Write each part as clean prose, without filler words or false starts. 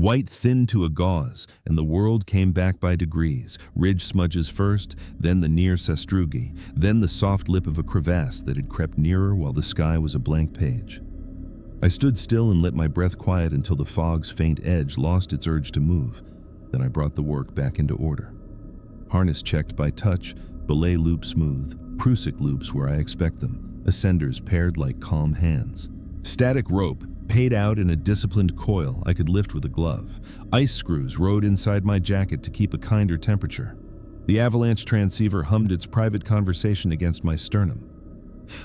White thinned to a gauze, and the world came back by degrees. Ridge smudges first, then the near sastrugi, then the soft lip of a crevasse that had crept nearer while the sky was a blank page. I stood still and let my breath quiet until the fog's faint edge lost its urge to move. Then I brought the work back into order. Harness checked by touch, belay loop smooth, prusik loops where I expect them, ascenders paired like calm hands. Static rope, paid out in a disciplined coil I could lift with a glove. Ice screws rode inside my jacket to keep a kinder temperature. The avalanche transceiver hummed its private conversation against my sternum.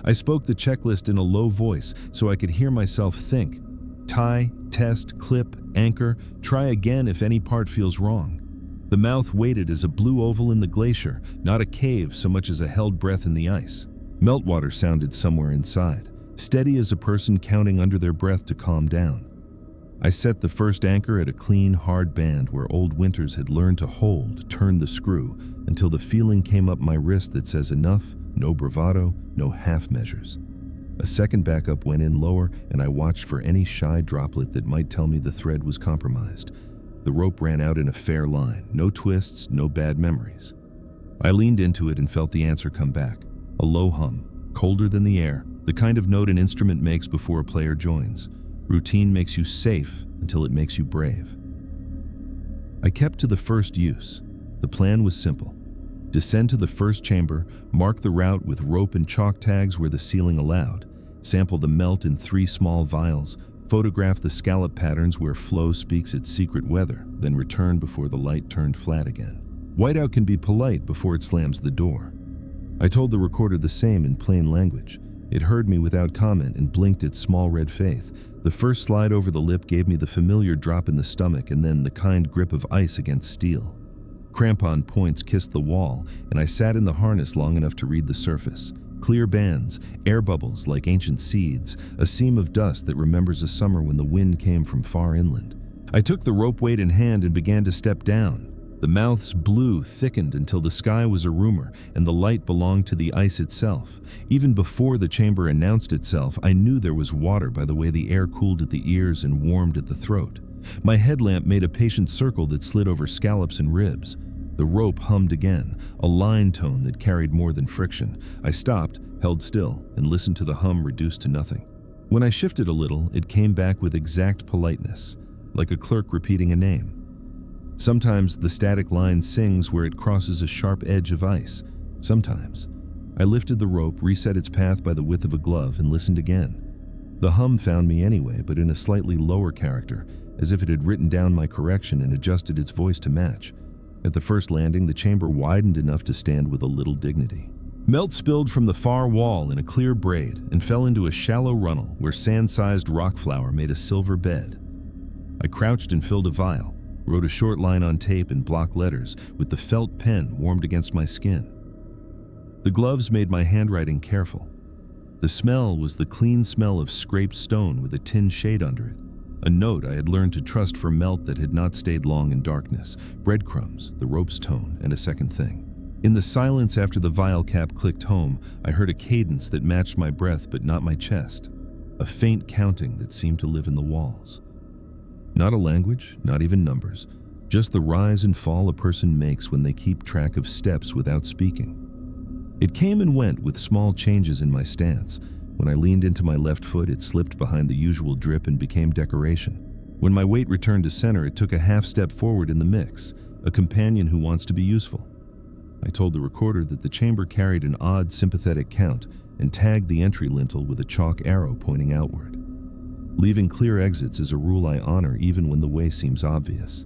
I spoke the checklist in a low voice so I could hear myself think. Tie, test, clip, anchor, try again if any part feels wrong. The mouth waited as a blue oval in the glacier, not a cave so much as a held breath in the ice. Meltwater sounded somewhere inside, steady as a person counting under their breath to calm down. I set the first anchor at a clean, hard band where old Winters had learned to hold, turn the screw, until the feeling came up my wrist that says enough, no bravado, no half measures. A second backup went in lower, and I watched for any shy droplet that might tell me the thread was compromised. The rope ran out in a fair line, no twists, no bad memories. I leaned into it and felt the answer come back. A low hum, colder than the air, the kind of note an instrument makes before a player joins. Routine makes you safe until it makes you brave. I kept to the first use. The plan was simple. Descend to the first chamber, mark the route with rope and chalk tags where the ceiling allowed, sample the melt in 3 small vials, photograph the scallop patterns where flow speaks its secret weather, then return before the light turned flat again. Whiteout can be polite before it slams the door. I told the recorder the same in plain language. It heard me without comment and blinked its small red faith. The first slide over the lip gave me the familiar drop in the stomach and then the kind grip of ice against steel. Crampon points kissed the wall, and I sat in the harness long enough to read the surface. Clear bands, air bubbles like ancient seeds, a seam of dust that remembers a summer when the wind came from far inland. I took the rope weight in hand and began to step down. The mouth's blue thickened until the sky was a rumor and the light belonged to the ice itself. Even before the chamber announced itself, I knew there was water by the way the air cooled at the ears and warmed at the throat. My headlamp made a patient circle that slid over scallops and ribs. The rope hummed again, a line tone that carried more than friction. I stopped, held still, and listened to the hum reduced to nothing. When I shifted a little, it came back with exact politeness, like a clerk repeating a name. Sometimes the static line sings where it crosses a sharp edge of ice. Sometimes. I lifted the rope, reset its path by the width of a glove, and listened again. The hum found me anyway, but in a slightly lower character, as if it had written down my correction and adjusted its voice to match. At the first landing, the chamber widened enough to stand with a little dignity. Melt spilled from the far wall in a clear braid and fell into a shallow runnel where sand-sized rock flour made a silver bed. I crouched and filled a vial, wrote a short line on tape in block letters with the felt pen warmed against my skin. The gloves made my handwriting careful. The smell was the clean smell of scraped stone with a tin shade under it, a note I had learned to trust for melt that had not stayed long in darkness, breadcrumbs, the rope's tone, and a second thing. In the silence after the vial cap clicked home, I heard a cadence that matched my breath but not my chest, a faint counting that seemed to live in the walls. Not a language, not even numbers, just the rise and fall a person makes when they keep track of steps without speaking. It came and went with small changes in my stance. When I leaned into my left foot, it slipped behind the usual drip and became decoration. When my weight returned to center, it took a half step forward in the mix, a companion who wants to be useful. I told the recorder that the chamber carried an odd sympathetic count and tagged the entry lintel with a chalk arrow pointing outward. Leaving clear exits is a rule I honor even when the way seems obvious.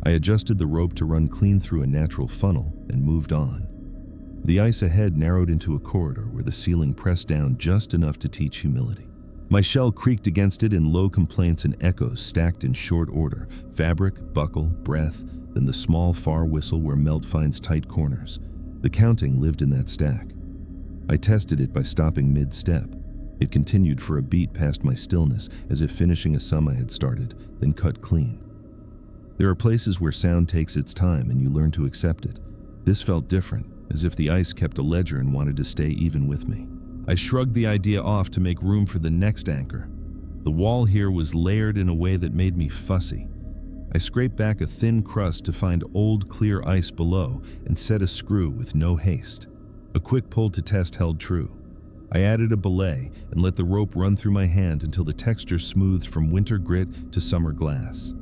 I adjusted the rope to run clean through a natural funnel and moved on. The ice ahead narrowed into a corridor where the ceiling pressed down just enough to teach humility. My shell creaked against it in low complaints and echoes stacked in short order, fabric, buckle, breath, then the small far whistle where melt finds tight corners. The counting lived in that stack. I tested it by stopping mid-step. It continued for a beat past my stillness, as if finishing a sum I had started, then cut clean. There are places where sound takes its time and you learn to accept it. This felt different, as if the ice kept a ledger and wanted to stay even with me. I shrugged the idea off to make room for the next anchor. The wall here was layered in a way that made me fussy. I scraped back a thin crust to find old, clear ice below and set a screw with no haste. A quick pull to test held true. I added a belay and let the rope run through my hand until the texture smoothed from winter grit to summer glass.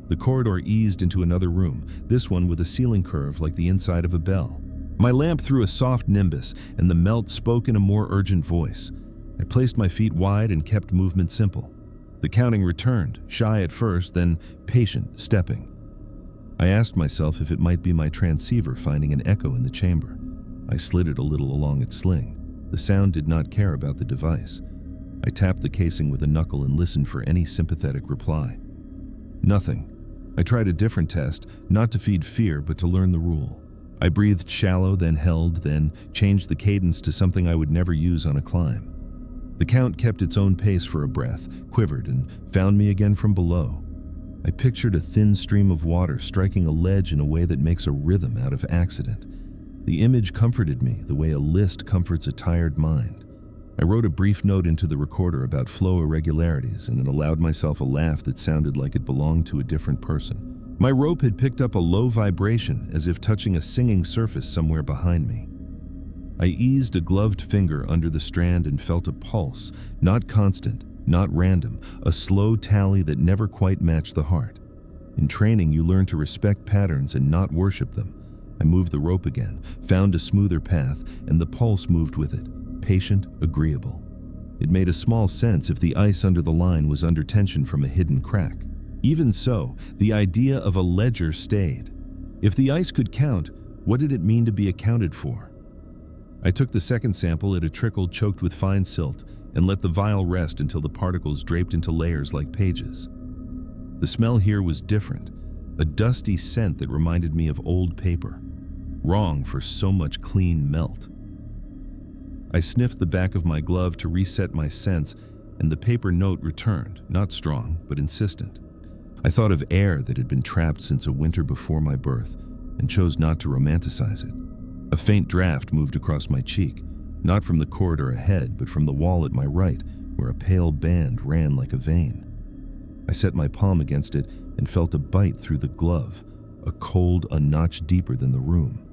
The corridor eased into another room, this one with a ceiling curve like the inside of a bell. My lamp threw a soft nimbus, and the melt spoke in a more urgent voice. I placed my feet wide and kept movement simple. The counting returned, shy at first, then patient, stepping. I asked myself if it might be my transceiver finding an echo in the chamber. I slid it a little along its sling. The sound did not care about the device. I tapped the casing with a knuckle and listened for any sympathetic reply. Nothing. I tried a different test, not to feed fear, but to learn the rule. I breathed shallow, then held, then changed the cadence to something I would never use on a climb. The count kept its own pace for a breath, quivered, and found me again from below. I pictured a thin stream of water striking a ledge in a way that makes a rhythm out of accident. The image comforted me the way a list comforts a tired mind. I wrote a brief note into the recorder about flow irregularities and allowed myself a laugh that sounded like it belonged to a different person. My rope had picked up a low vibration as if touching a singing surface somewhere behind me. I eased a gloved finger under the strand and felt a pulse, not constant, not random, a slow tally that never quite matched the heart. In training, you learn to respect patterns and not worship them. I moved the rope again, found a smoother path, and the pulse moved with it, patient, agreeable. It made a small sense if the ice under the line was under tension from a hidden crack. Even so, the idea of a ledger stayed. If the ice could count, what did it mean to be accounted for? I took the second sample at a trickle choked with fine silt and let the vial rest until the particles draped into layers like pages. The smell here was different, a dusty scent that reminded me of old paper. Wrong for so much clean melt. I sniffed the back of my glove to reset my sense, and the paper note returned, not strong, but insistent. I thought of air that had been trapped since a winter before my birth and chose not to romanticize it. A faint draft moved across my cheek, not from the corridor ahead, but from the wall at my right, where a pale band ran like a vein. I set my palm against it and felt a bite through the glove, a cold a notch deeper than the room.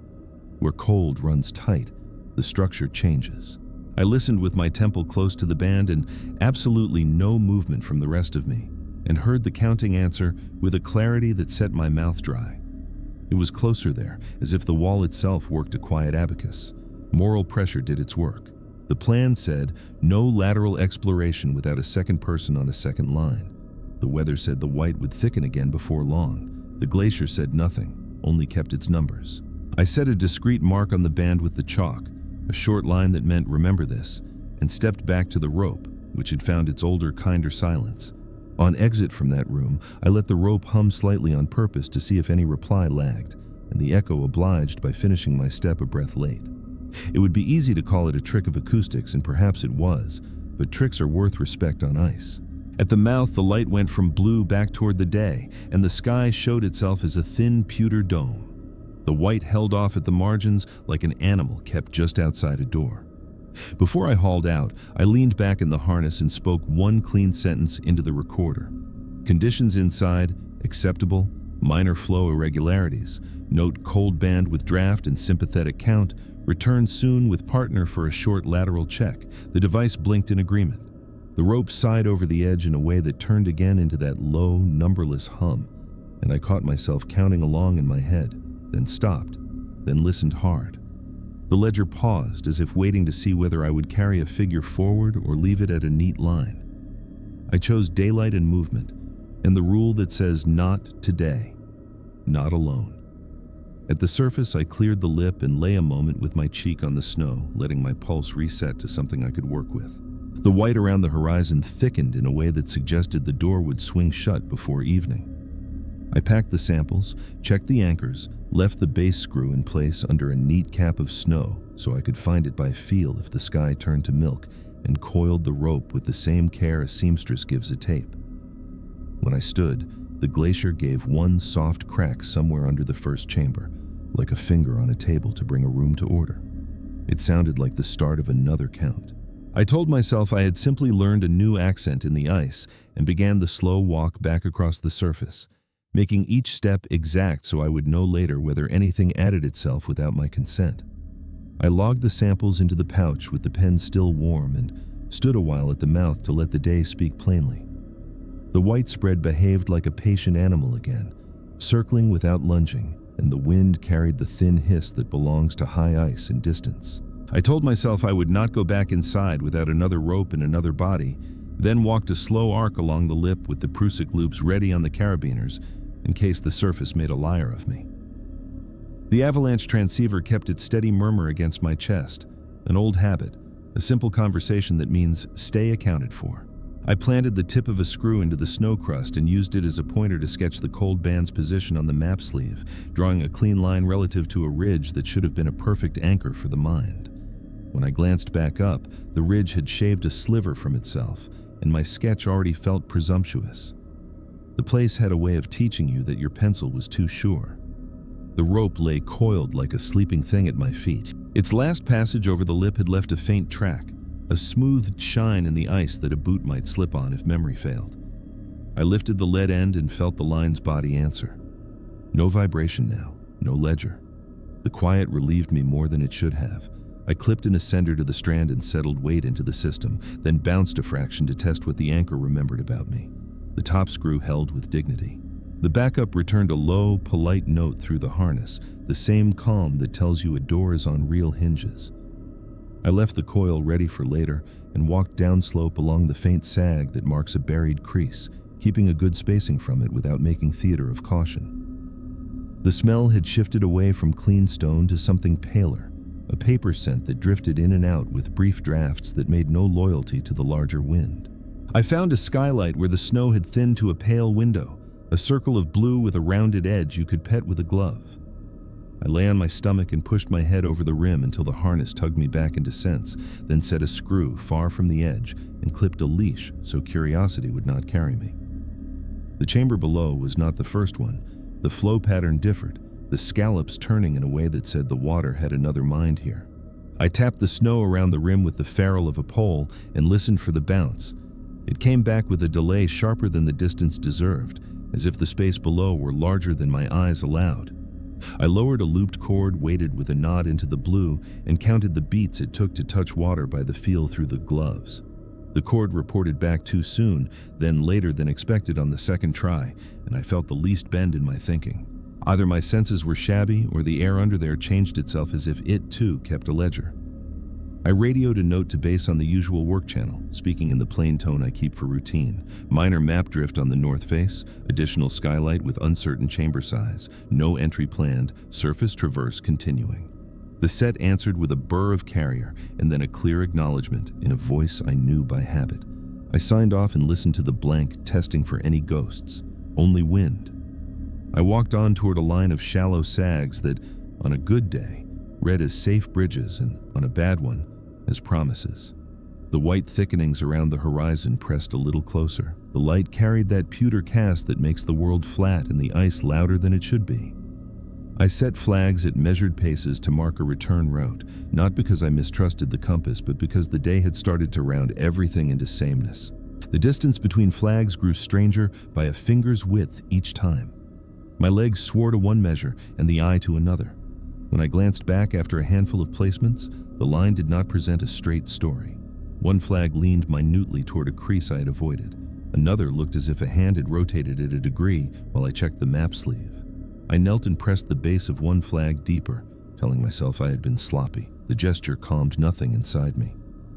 Where cold runs tight, the structure changes. I listened with my temple close to the band and absolutely no movement from the rest of me, and heard the counting answer with a clarity that set my mouth dry. It was closer there, as if the wall itself worked a quiet abacus. Moral pressure did its work. The plan said, no lateral exploration without a second person on a second line. The weather said the white would thicken again before long. The glacier said nothing, only kept its numbers. I set a discreet mark on the band with the chalk, a short line that meant remember this, and stepped back to the rope, which had found its older, kinder silence. On exit from that room, I let the rope hum slightly on purpose to see if any reply lagged, and the echo obliged by finishing my step a breath late. It would be easy to call it a trick of acoustics, and perhaps it was, but tricks are worth respect on ice. At the mouth, the light went from blue back toward the day, and the sky showed itself as a thin pewter dome. The white held off at the margins like an animal kept just outside a door. Before I hauled out, I leaned back in the harness and spoke one clean sentence into the recorder. Conditions inside, acceptable, minor flow irregularities, note cold band with draft and sympathetic count, return soon with partner for a short lateral check. The device blinked in agreement. The rope sighed over the edge in a way that turned again into that low, numberless hum, and I caught myself counting along in my head, then stopped, then listened hard. The ledger paused as if waiting to see whether I would carry a figure forward or leave it at a neat line. I chose daylight and movement, and the rule that says not today, not alone. At the surface, I cleared the lip and lay a moment with my cheek on the snow, letting my pulse reset to something I could work with. The white around the horizon thickened in a way that suggested the door would swing shut before evening. I packed the samples, checked the anchors, left the base screw in place under a neat cap of snow so I could find it by feel if the sky turned to milk, and coiled the rope with the same care a seamstress gives a tape. When I stood, the glacier gave one soft crack somewhere under the first chamber, like a finger on a table to bring a room to order. It sounded like the start of another count. I told myself I had simply learned a new accent in the ice and began the slow walk back across the surface. making each step exact so I would know later whether anything added itself without my consent. I logged the samples into the pouch with the pen still warm and stood a while at the mouth to let the day speak plainly. The white spread behaved like a patient animal again, circling without lunging, and the wind carried the thin hiss that belongs to high ice and distance. I told myself I would not go back inside without another rope and another body, then walked a slow arc along the lip with the prusik loops ready on the carabiners in case the surface made a liar of me. The avalanche transceiver kept its steady murmur against my chest, an old habit, a simple conversation that means stay accounted for. I planted the tip of a screw into the snow crust and used it as a pointer to sketch the cold band's position on the map sleeve, drawing a clean line relative to a ridge that should have been a perfect anchor for the mind. When I glanced back up, the ridge had shaved a sliver from itself, and my sketch already felt presumptuous. The place had a way of teaching you that your pencil was too sure. The rope lay coiled like a sleeping thing at my feet. Its last passage over the lip had left a faint track, a smoothed shine in the ice that a boot might slip on if memory failed. I lifted the lead end and felt the line's body answer. No vibration now, no ledger. The quiet relieved me more than it should have. I clipped an ascender to the strand and settled weight into the system, then bounced a fraction to test what the anchor remembered about me. The top screw held with dignity. The backup returned a low, polite note through the harness, the same calm that tells you a door is on real hinges. I left the coil ready for later and walked downslope along the faint sag that marks a buried crease, keeping a good spacing from it without making theater of caution. The smell had shifted away from clean stone to something paler, a paper scent that drifted in and out with brief drafts that made no loyalty to the larger wind. I found a skylight where the snow had thinned to a pale window, a circle of blue with a rounded edge you could pet with a glove. I lay on my stomach and pushed my head over the rim until the harness tugged me back into sense, then set a screw far from the edge and clipped a leash so curiosity would not carry me. The chamber below was not the first one. The flow pattern differed, the scallops turning in a way that said the water had another mind here. I tapped the snow around the rim with the ferrule of a pole and listened for the bounce. It came back with a delay sharper than the distance deserved, as if the space below were larger than my eyes allowed. I lowered a looped cord weighted with a nod into the blue and counted the beats it took to touch water by the feel through the gloves. The cord reported back too soon, then later than expected on the second try, and I felt the least bend in my thinking. Either my senses were shabby or the air under there changed itself as if it too kept a ledger. I radioed a note to base on the usual work channel, speaking in the plain tone I keep for routine. Minor map drift on the north face, additional skylight with uncertain chamber size, no entry planned, surface traverse continuing. The set answered with a burr of carrier and then a clear acknowledgement in a voice I knew by habit. I signed off and listened to the blank, testing for any ghosts. Only wind. I walked on toward a line of shallow sags that, on a good day, read as safe bridges and, on a bad one, as promises. The white thickenings around the horizon pressed a little closer. The light carried that pewter cast that makes the world flat and the ice louder than it should be. I set flags at measured paces to mark a return route, not because I mistrusted the compass, but because the day had started to round everything into sameness. The distance between flags grew stranger by a finger's width each time. My legs swore to one measure and the eye to another. When I glanced back after a handful of placements, the line did not present a straight story. One flag leaned minutely toward a crease I had avoided. Another looked as if a hand had rotated it a degree while I checked the map sleeve. I knelt and pressed the base of one flag deeper, telling myself I had been sloppy. The gesture calmed nothing inside me.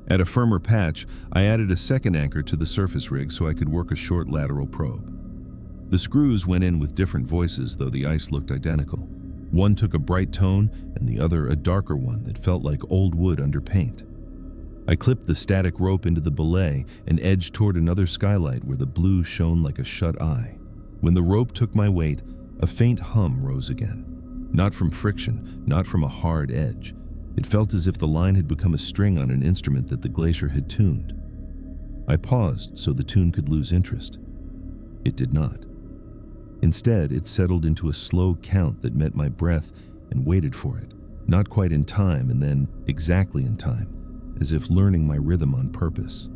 At a firmer patch, I added a second anchor to the surface rig so I could work a short lateral probe. The screws went in with different voices, though the ice looked identical. One took a bright tone, and the other a darker one that felt like old wood under paint. I clipped the static rope into the belay and edged toward another skylight where the blue shone like a shut eye. When the rope took my weight, a faint hum rose again. Not from friction, not from a hard edge. It felt as if the line had become a string on an instrument that the glacier had tuned. I paused so the tune could lose interest. It did not. Instead, it settled into a slow count that met my breath and waited for it, not quite in time and then exactly in time, as if learning my rhythm on purpose.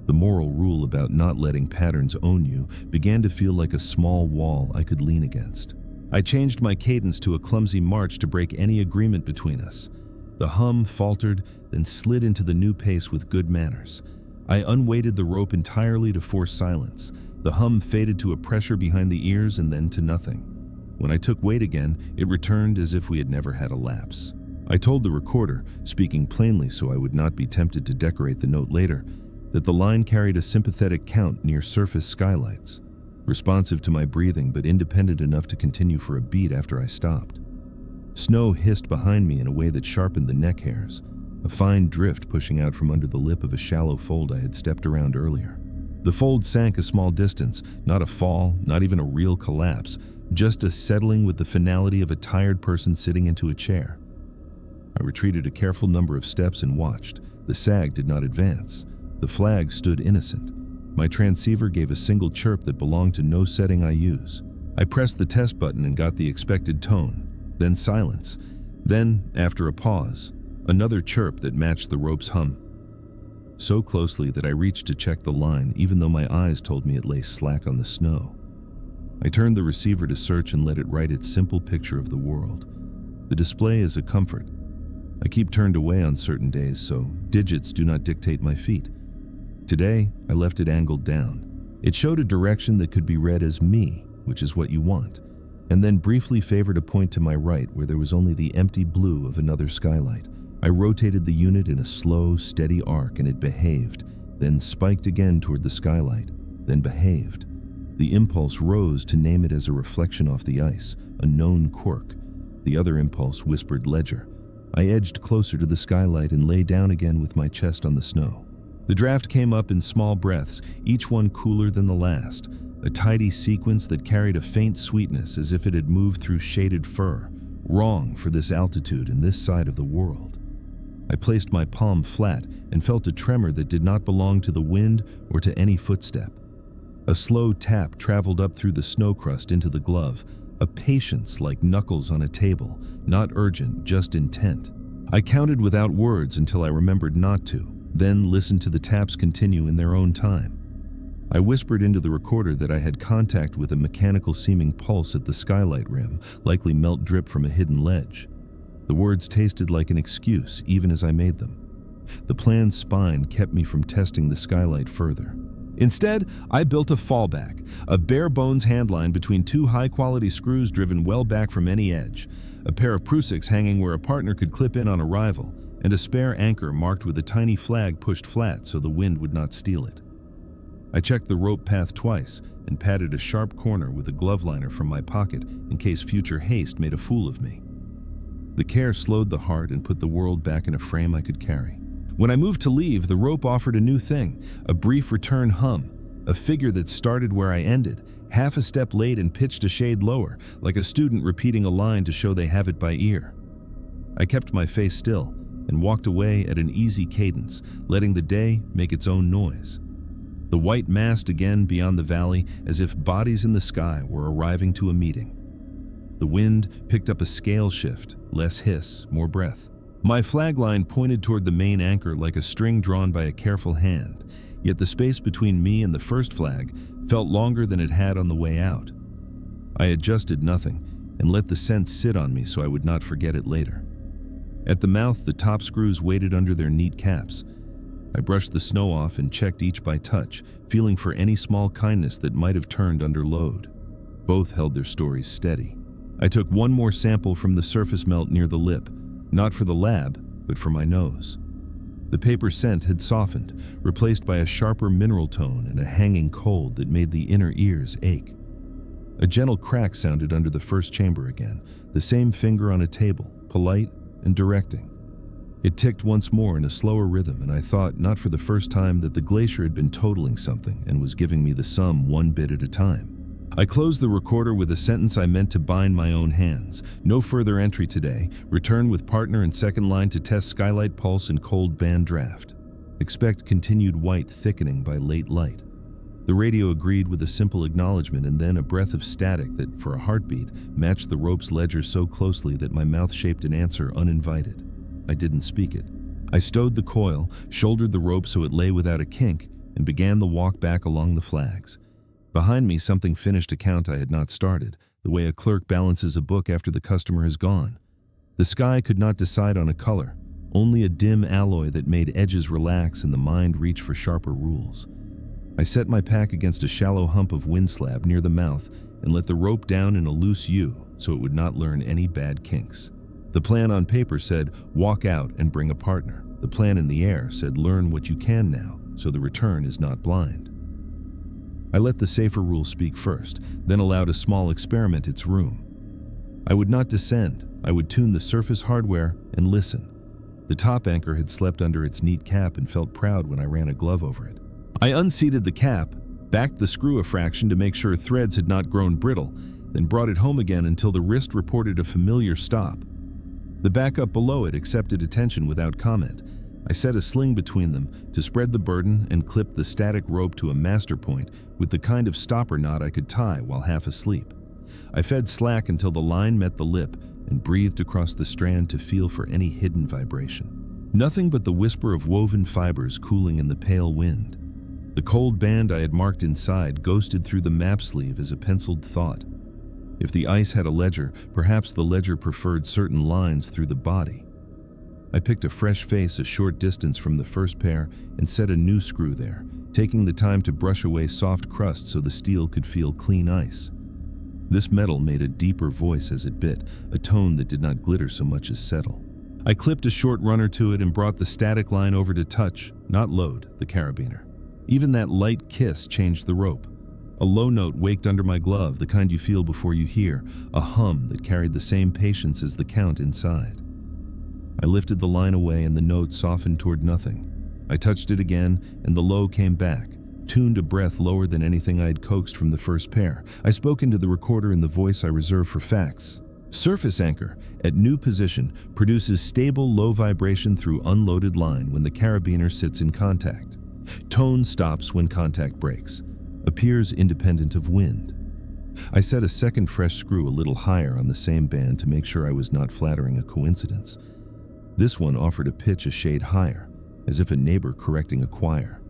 The moral rule about not letting patterns own you began to feel like a small wall I could lean against. I changed my cadence to a clumsy march to break any agreement between us. The hum faltered, then slid into the new pace with good manners. I unweighted the rope entirely to force silence. The hum faded to a pressure behind the ears and then to nothing. When I took weight again, it returned as if we had never had a lapse. I told the recorder, speaking plainly so I would not be tempted to decorate the note later, that the line carried a sympathetic count near surface skylights, responsive to my breathing but independent enough to continue for a beat after I stopped. Snow hissed behind me in a way that sharpened the neck hairs, a fine drift pushing out from under the lip of a shallow fold I had stepped around earlier. The fold sank a small distance, not a fall, not even a real collapse, just a settling with the finality of a tired person sitting into a chair. I retreated a careful number of steps and watched. The sag did not advance. The flag stood innocent. My transceiver gave a single chirp that belonged to no setting I use. I pressed the test button and got the expected tone, then silence. Then, after a pause, another chirp that matched the rope's hum. So closely that I reached to check the line even though my eyes told me it lay slack on the snow. I turned the receiver to search and let it write its simple picture of the world. The display is a comfort. I keep turned away on certain days, so digits do not dictate my feet. Today, I left it angled down. It showed a direction that could be read as me, which is what you want, and then briefly favored a point to my right where there was only the empty blue of another skylight. I rotated the unit in a slow, steady arc and it behaved, then spiked again toward the skylight, then behaved. The impulse rose to name it as a reflection off the ice, a known quirk. The other impulse whispered ledger. I edged closer to the skylight and lay down again with my chest on the snow. The draft came up in small breaths, each one cooler than the last, a tidy sequence that carried a faint sweetness as if it had moved through shaded fur, wrong for this altitude and this side of the world. I placed my palm flat and felt a tremor that did not belong to the wind or to any footstep. A slow tap traveled up through the snow crust into the glove, a patience like knuckles on a table, not urgent, just intent. I counted without words until I remembered not to, then listened to the taps continue in their own time. I whispered into the recorder that I had contact with a mechanical-seeming pulse at the skylight rim, likely melt drip from a hidden ledge. The words tasted like an excuse, even as I made them. The planned spine kept me from testing the skylight further. Instead, I built a fallback, a bare-bones handline between two high-quality screws driven well back from any edge, a pair of prusiks hanging where a partner could clip in on arrival, and a spare anchor marked with a tiny flag pushed flat so the wind would not steal it. I checked the rope path twice and patted a sharp corner with a glove liner from my pocket in case future haste made a fool of me. The care slowed the heart and put the world back in a frame I could carry. When I moved to leave, the rope offered a new thing, a brief return hum, a figure that started where I ended, half a step late and pitched a shade lower, like a student repeating a line to show they have it by ear. I kept my face still and walked away at an easy cadence, letting the day make its own noise. The white massed again beyond the valley as if bodies in the sky were arriving to a meeting. The wind picked up a scale shift, less hiss, more breath. My flag line pointed toward the main anchor like a string drawn by a careful hand, yet the space between me and the first flag felt longer than it had on the way out. I adjusted nothing and let the sense sit on me so I would not forget it later. At the mouth, the top screws waited under their neat caps. I brushed the snow off and checked each by touch, feeling for any small kindness that might have turned under load. Both held their stories steady. I took one more sample from the surface melt near the lip, not for the lab, but for my nose. The paper scent had softened, replaced by a sharper mineral tone and a hanging cold that made the inner ears ache. A gentle crack sounded under the first chamber again, the same finger on a table, polite and directing. It ticked once more in a slower rhythm, and I thought, not for the first time, that the glacier had been totaling something and was giving me the sum one bit at a time. I closed the recorder with a sentence I meant to bind my own hands. No further entry today. Return with partner and second line to test skylight pulse and cold band draft. Expect continued white thickening by late light. The radio agreed with a simple acknowledgement and then a breath of static that, for a heartbeat, matched the rope's ledger so closely that my mouth shaped an answer uninvited. I didn't speak it. I stowed the coil, shouldered the rope so it lay without a kink, and began the walk back along the flags. Behind me, something finished a count I had not started, the way a clerk balances a book after the customer has gone. The sky could not decide on a color, only a dim alloy that made edges relax and the mind reach for sharper rules. I set my pack against a shallow hump of wind slab near the mouth and let the rope down in a loose U so it would not learn any bad kinks. The plan on paper said, walk out and bring a partner. The plan in the air said, learn what you can now, so the return is not blind. I let the safer rule speak first, then allowed a small experiment its room. I would not descend. I would tune the surface hardware and listen. The top anchor had slept under its neat cap and felt proud when I ran a glove over it. I unseated the cap, backed the screw a fraction to make sure threads had not grown brittle, then brought it home again until the wrist reported a familiar stop. The backup below it accepted attention without comment. I set a sling between them to spread the burden and clipped the static rope to a master point with the kind of stopper knot I could tie while half asleep. I fed slack until the line met the lip and breathed across the strand to feel for any hidden vibration. Nothing but the whisper of woven fibers cooling in the pale wind. The cold band I had marked inside ghosted through the map sleeve as a penciled thought. If the ice had a ledger, perhaps the ledger preferred certain lines through the body. I picked a fresh face a short distance from the first pair and set a new screw there, taking the time to brush away soft crust so the steel could feel clean ice. This metal made a deeper voice as it bit, a tone that did not glitter so much as settle. I clipped a short runner to it and brought the static line over to touch, not load, the carabiner. Even that light kiss changed the rope. A low note waked under my glove, the kind you feel before you hear, a hum that carried the same patience as the count inside. I lifted the line away and the note softened toward nothing. I touched it again and the low came back, tuned a breath lower than anything I had coaxed from the first pair. I spoke into the recorder in the voice I reserve for facts. Surface anchor, at new position, produces stable low vibration through unloaded line when the carabiner sits in contact. Tone stops when contact breaks. Appears independent of wind. I set a second fresh screw a little higher on the same band to make sure I was not flattering a coincidence. This one offered a pitch a shade higher, as if a neighbor correcting a choir.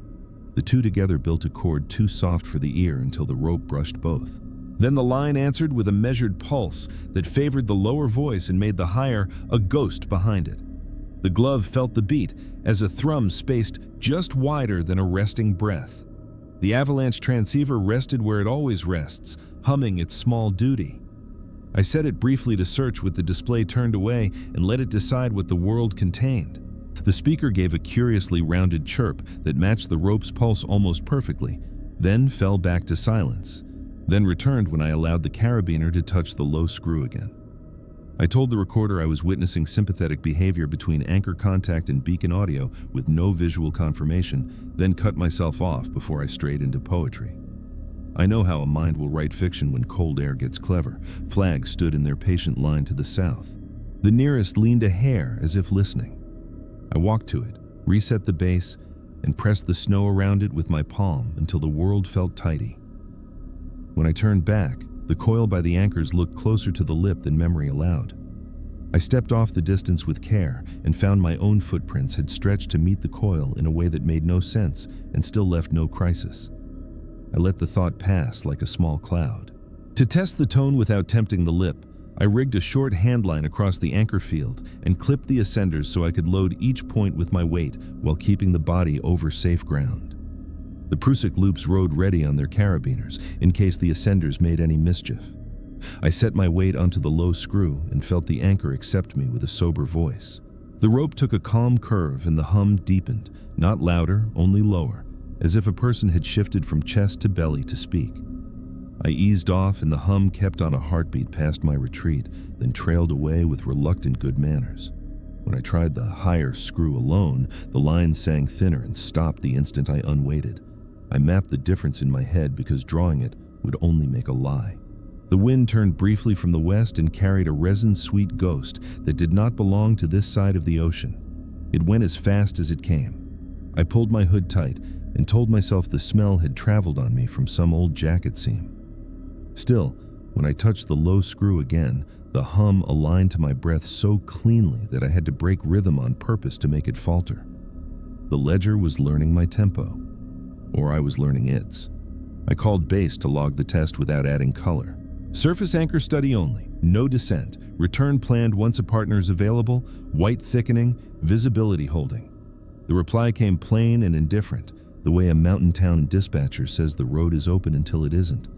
The two together built a chord too soft for the ear until the rope brushed both. Then the line answered with a measured pulse that favored the lower voice and made the higher a ghost behind it. The glove felt the beat as a thrum spaced just wider than a resting breath. The avalanche transceiver rested where it always rests, humming its small duty. I set it briefly to search with the display turned away and let it decide what the world contained. The speaker gave a curiously rounded chirp that matched the rope's pulse almost perfectly, then fell back to silence, then returned when I allowed the carabiner to touch the low screw again. I told the recorder I was witnessing sympathetic behavior between anchor contact and beacon audio with no visual confirmation, then cut myself off before I strayed into poetry. I know how a mind will write fiction when cold air gets clever. Flags stood in their patient line to the south. The nearest leaned a hair as if listening. I walked to it, reset the base, and pressed the snow around it with my palm until the world felt tidy. When I turned back, the coil by the anchors looked closer to the lip than memory allowed. I stepped off the distance with care and found my own footprints had stretched to meet the coil in a way that made no sense and still left no crisis. I let the thought pass like a small cloud. To test the tone without tempting the lip, I rigged a short handline across the anchor field and clipped the ascenders so I could load each point with my weight while keeping the body over safe ground. The prusik loops rode ready on their carabiners in case the ascenders made any mischief. I set my weight onto the low screw and felt the anchor accept me with a sober voice. The rope took a calm curve and the hum deepened, not louder, only lower, as if a person had shifted from chest to belly to speak. I eased off and the hum kept on a heartbeat past my retreat, then trailed away with reluctant good manners. When I tried the higher screw alone, the line sang thinner and stopped the instant I unweighted. I mapped the difference in my head because drawing it would only make a lie. The wind turned briefly from the west and carried a resin-sweet ghost that did not belong to this side of the ocean. It went as fast as it came. I pulled my hood tight and told myself the smell had traveled on me from some old jacket seam. Still, when I touched the low screw again, the hum aligned to my breath so cleanly that I had to break rhythm on purpose to make it falter. The ledger was learning my tempo. Or I was learning its. I called base to log the test without adding color. Surface anchor study only, no descent, return planned once a partner is available, white thickening, visibility holding. The reply came plain and indifferent, the way a mountain town dispatcher says the road is open until it isn't.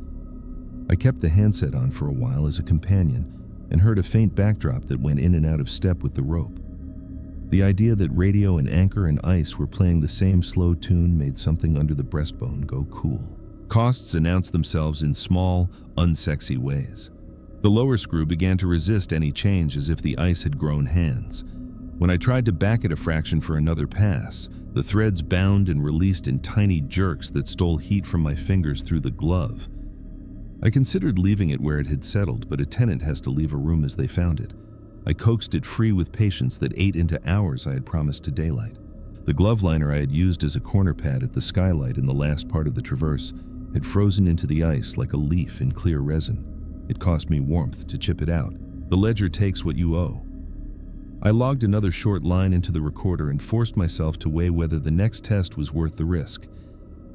I kept the handset on for a while as a companion and heard a faint backdrop that went in and out of step with the rope. The idea that radio and anchor and ice were playing the same slow tune made something under the breastbone go cool. Costs announced themselves in small, unsexy ways. The lower screw began to resist any change as if the ice had grown hands. When I tried to back it a fraction for another pass, the threads bound and released in tiny jerks that stole heat from my fingers through the glove. I considered leaving it where it had settled, but a tenant has to leave a room as they found it. I coaxed it free with patience that ate into hours I had promised to daylight. The glove liner I had used as a corner pad at the Skylight in the last part of the traverse had frozen into the ice like a leaf in clear resin. It cost me warmth to chip it out. The ledger takes what you owe. I logged another short line into the recorder and forced myself to weigh whether the next test was worth the risk.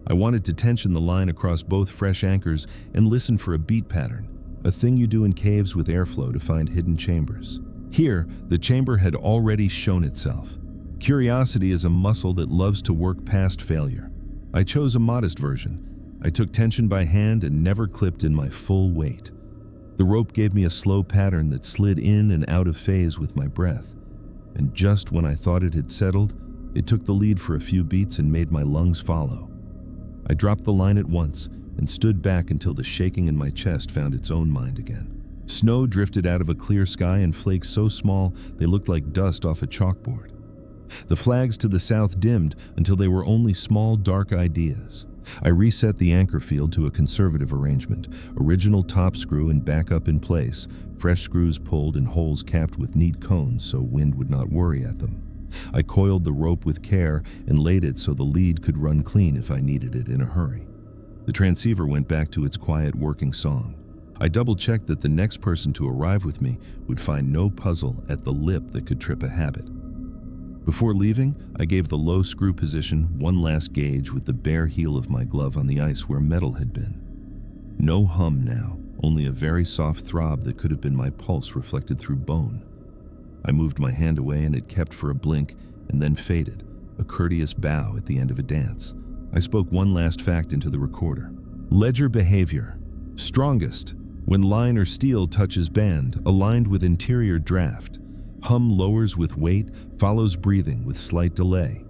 I wanted to tension the line across both fresh anchors and listen for a beat pattern, a thing you do in caves with airflow to find hidden chambers. Here, the chamber had already shown itself. Curiosity is a muscle that loves to work past failure. I chose a modest version. I took tension by hand and never clipped in my full weight. The rope gave me a slow pattern that slid in and out of phase with my breath. And just when I thought it had settled, it took the lead for a few beats and made my lungs follow. I dropped the line at once and stood back until the shaking in my chest found its own mind again. Snow drifted out of a clear sky in flakes so small they looked like dust off a chalkboard. The flags to the south dimmed until they were only small, dark ideas. I reset the anchor field to a conservative arrangement, original top screw and back up in place, fresh screws pulled and holes capped with neat cones so wind would not worry at them. I coiled the rope with care and laid it so the lead could run clean if I needed it in a hurry. The transceiver went back to its quiet working song. I double-checked that the next person to arrive with me would find no puzzle at the lip that could trip a habit. Before leaving, I gave the low screw position one last gauge with the bare heel of my glove on the ice where metal had been. No hum now, only a very soft throb that could have been my pulse reflected through bone. I moved my hand away and it kept for a blink and then faded, a courteous bow at the end of a dance. I spoke one last fact into the recorder. Ledger behavior. Strongest, when line or steel touches band, aligned with interior draft. Hum lowers with weight, follows breathing with slight delay.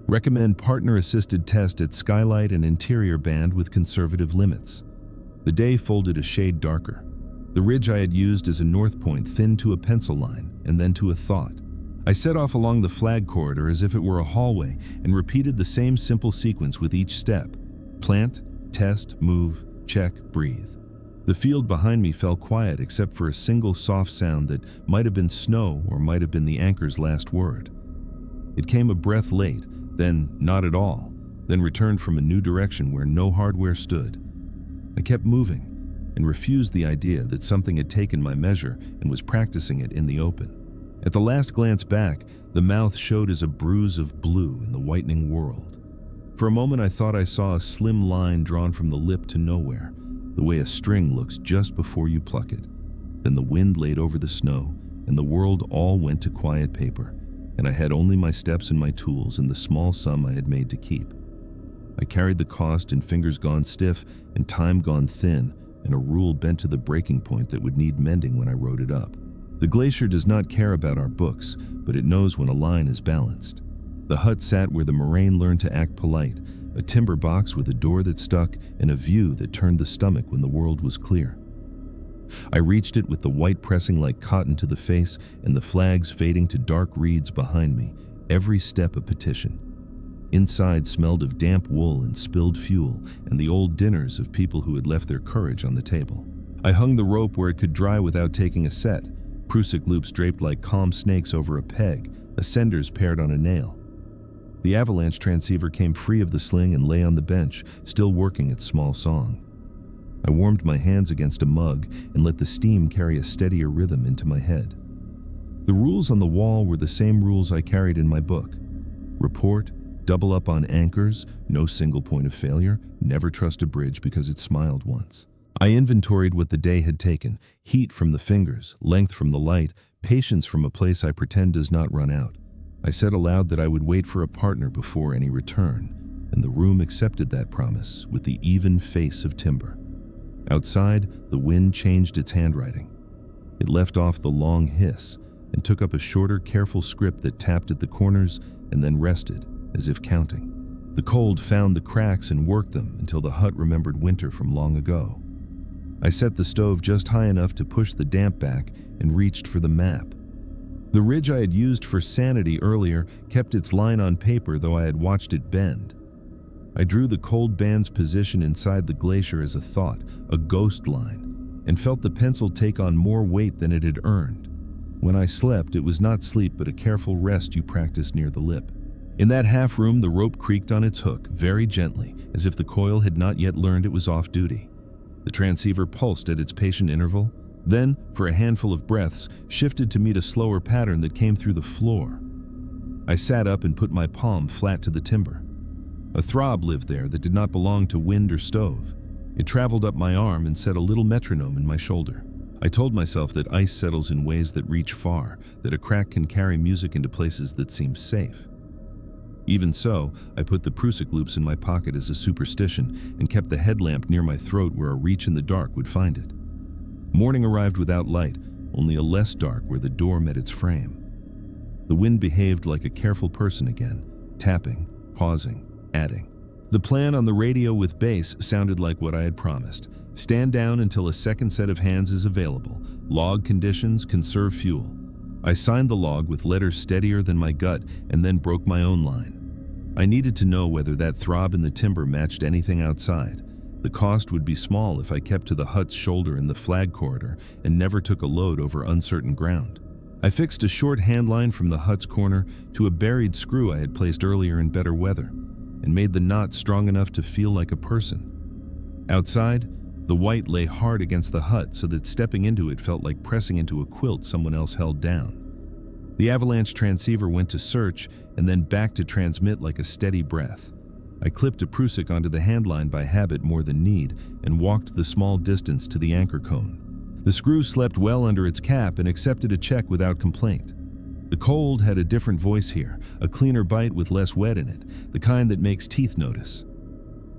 Recommend partner-assisted test at Skylight and interior band with conservative limits. The day folded a shade darker. The ridge I had used as a north point thinned to a pencil line and then to a thought. I set off along the flag corridor as if it were a hallway and repeated the same simple sequence with each step. Plant, test, move, check, breathe. The field behind me fell quiet except for a single soft sound that might have been snow or might have been the anchor's last word. It came a breath late, then not at all, then returned from a new direction where no hardware stood. I kept moving and refused the idea that something had taken my measure and was practicing it in the open. At the last glance back, the mouth showed as a bruise of blue in the whitening world. For a moment I thought I saw a slim line drawn from the lip to nowhere, the way a string looks just before you pluck it. Then the wind laid over the snow, and the world all went to quiet paper, and I had only my steps and my tools and the small sum I had made to keep. I carried the cost in fingers gone stiff and time gone thin, and a rule bent to the breaking point that would need mending when I wrote it up. The glacier does not care about our books, but it knows when a line is balanced. The hut sat where the moraine learned to act polite, a timber box with a door that stuck and a view that turned the stomach when the world was clear. I reached it with the white pressing like cotton to the face and the flags fading to dark reeds behind me, every step a petition. Inside smelled of damp wool and spilled fuel and the old dinners of people who had left their courage on the table. I hung the rope where it could dry without taking a set, prusik loops draped like calm snakes over a peg, ascenders paired on a nail. The avalanche transceiver came free of the sling and lay on the bench, still working its small song. I warmed my hands against a mug and let the steam carry a steadier rhythm into my head. The rules on the wall were the same rules I carried in my book. Report, Double up on anchors, no single point of failure, never trust a bridge because it smiled once. I inventoried what the day had taken: heat from the fingers, length from the light, patience from a place I pretend does not run out. I said aloud that I would wait for a partner before any return, and the room accepted that promise with the even face of timber. Outside, the wind changed its handwriting. It left off the long hiss and took up a shorter, careful script that tapped at the corners and then rested, as if counting. The cold found the cracks and worked them until the hut remembered winter from long ago. I set the stove just high enough to push the damp back and reached for the map. The ridge I had used for sanity earlier kept its line on paper, though I had watched it bend. I drew the cold band's position inside the glacier as a thought, a ghost line, and felt the pencil take on more weight than it had earned. When I slept, it was not sleep but a careful rest you practice near the lip. In that half room, the rope creaked on its hook, very gently, as if the coil had not yet learned it was off duty. The transceiver pulsed at its patient interval, then, for a handful of breaths, shifted to meet a slower pattern that came through the floor. I sat up and put my palm flat to the timber. A throb lived there that did not belong to wind or stove. It traveled up my arm and set a little metronome in my shoulder. I told myself that ice settles in ways that reach far, that a crack can carry music into places that seem safe. Even so, I put the prusik loops in my pocket as a superstition and kept the headlamp near my throat where a reach in the dark would find it. Morning arrived without light, only a less dark where the door met its frame. The wind behaved like a careful person again, tapping, pausing, adding. The plan on the radio with bass sounded like what I had promised. Stand down until a second set of hands is available. Log conditions, conserve fuel. I signed the log with letters steadier than my gut and then broke my own line. I needed to know whether that throb in the timber matched anything outside. The cost would be small if I kept to the hut's shoulder in the flag corridor and never took a load over uncertain ground. I fixed a short handline from the hut's corner to a buried screw I had placed earlier in better weather, and made the knot strong enough to feel like a person. Outside, the white lay hard against the hut so that stepping into it felt like pressing into a quilt someone else held down. The avalanche transceiver went to search and then back to transmit like a steady breath. I clipped a prusik onto the handline by habit more than need and walked the small distance to the anchor cone. The screw slept well under its cap and accepted a check without complaint. The cold had a different voice here, a cleaner bite with less wet in it, the kind that makes teeth notice.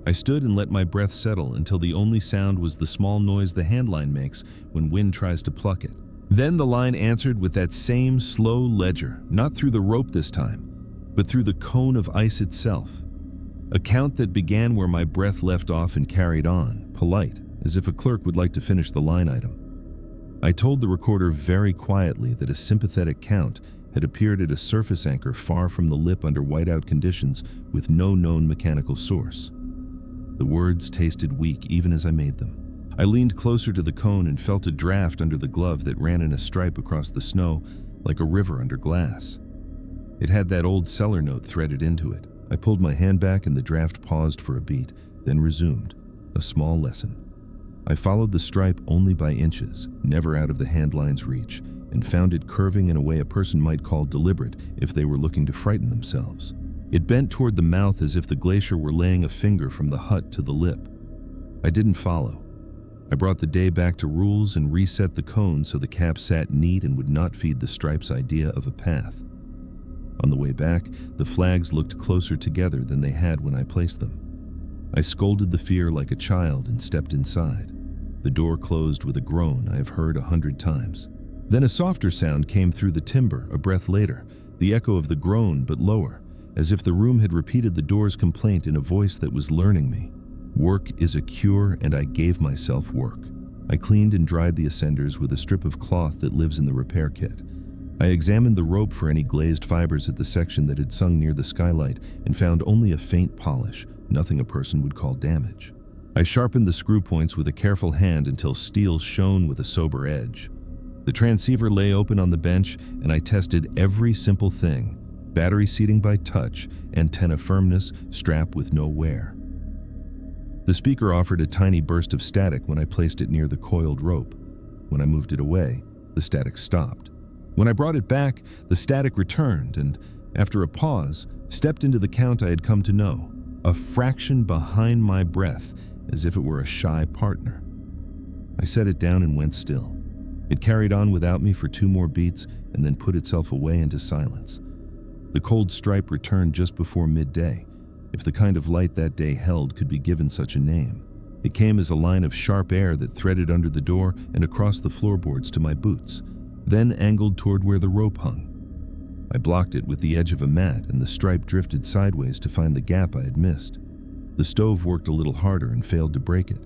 I stood and let my breath settle until the only sound was the small noise the handline makes when wind tries to pluck it. Then the line answered with that same slow ledger, not through the rope this time, but through the cone of ice itself. A count that began where my breath left off and carried on, polite, as if a clerk would like to finish the line item. I told the recorder very quietly that a sympathetic count had appeared at a surface anchor far from the lip under whiteout conditions with no known mechanical source. The words tasted weak even as I made them. I leaned closer to the cone and felt a draft under the glove that ran in a stripe across the snow like a river under glass. It had that old cellar note threaded into it. I pulled my hand back and the draft paused for a beat, then resumed, a small lesson. I followed the stripe only by inches, never out of the handline's reach, and found it curving in a way a person might call deliberate if they were looking to frighten themselves. It bent toward the mouth as if the glacier were laying a finger from the hut to the lip. I didn't follow. I brought the day back to rules and reset the cone so the cap sat neat and would not feed the stripe's idea of a path. On the way back, the flags looked closer together than they had when I placed them. I scolded the fear like a child and stepped inside. The door closed with a groan I have heard 100 times. Then a softer sound came through the timber a breath later, the echo of the groan but lower, as if the room had repeated the door's complaint in a voice that was learning me. Work is a cure, and I gave myself work. I cleaned and dried the ascenders with a strip of cloth that lives in the repair kit. I examined the rope for any glazed fibers at the section that had sung near the skylight and found only a faint polish, nothing a person would call damage. I sharpened the screw points with a careful hand until steel shone with a sober edge. The transceiver lay open on the bench, and I tested every simple thing: battery seating by touch, antenna firmness, strap with no wear. The speaker offered a tiny burst of static when I placed it near the coiled rope. When I moved it away, the static stopped. When I brought it back, the static returned, and After a pause, stepped into the count I had come to know, a fraction behind my breath, as if it were a shy partner. I set it down and went still. It carried on without me for 2 more beats and then put itself away into silence. The cold stripe returned just before midday, if the kind of light that day held could be given such a name. It came as a line of sharp air that threaded under the door and across the floorboards to my boots, then angled toward where the rope hung. I blocked it with the edge of a mat, and the stripe drifted sideways to find the gap I had missed. The stove worked a little harder and failed to break it.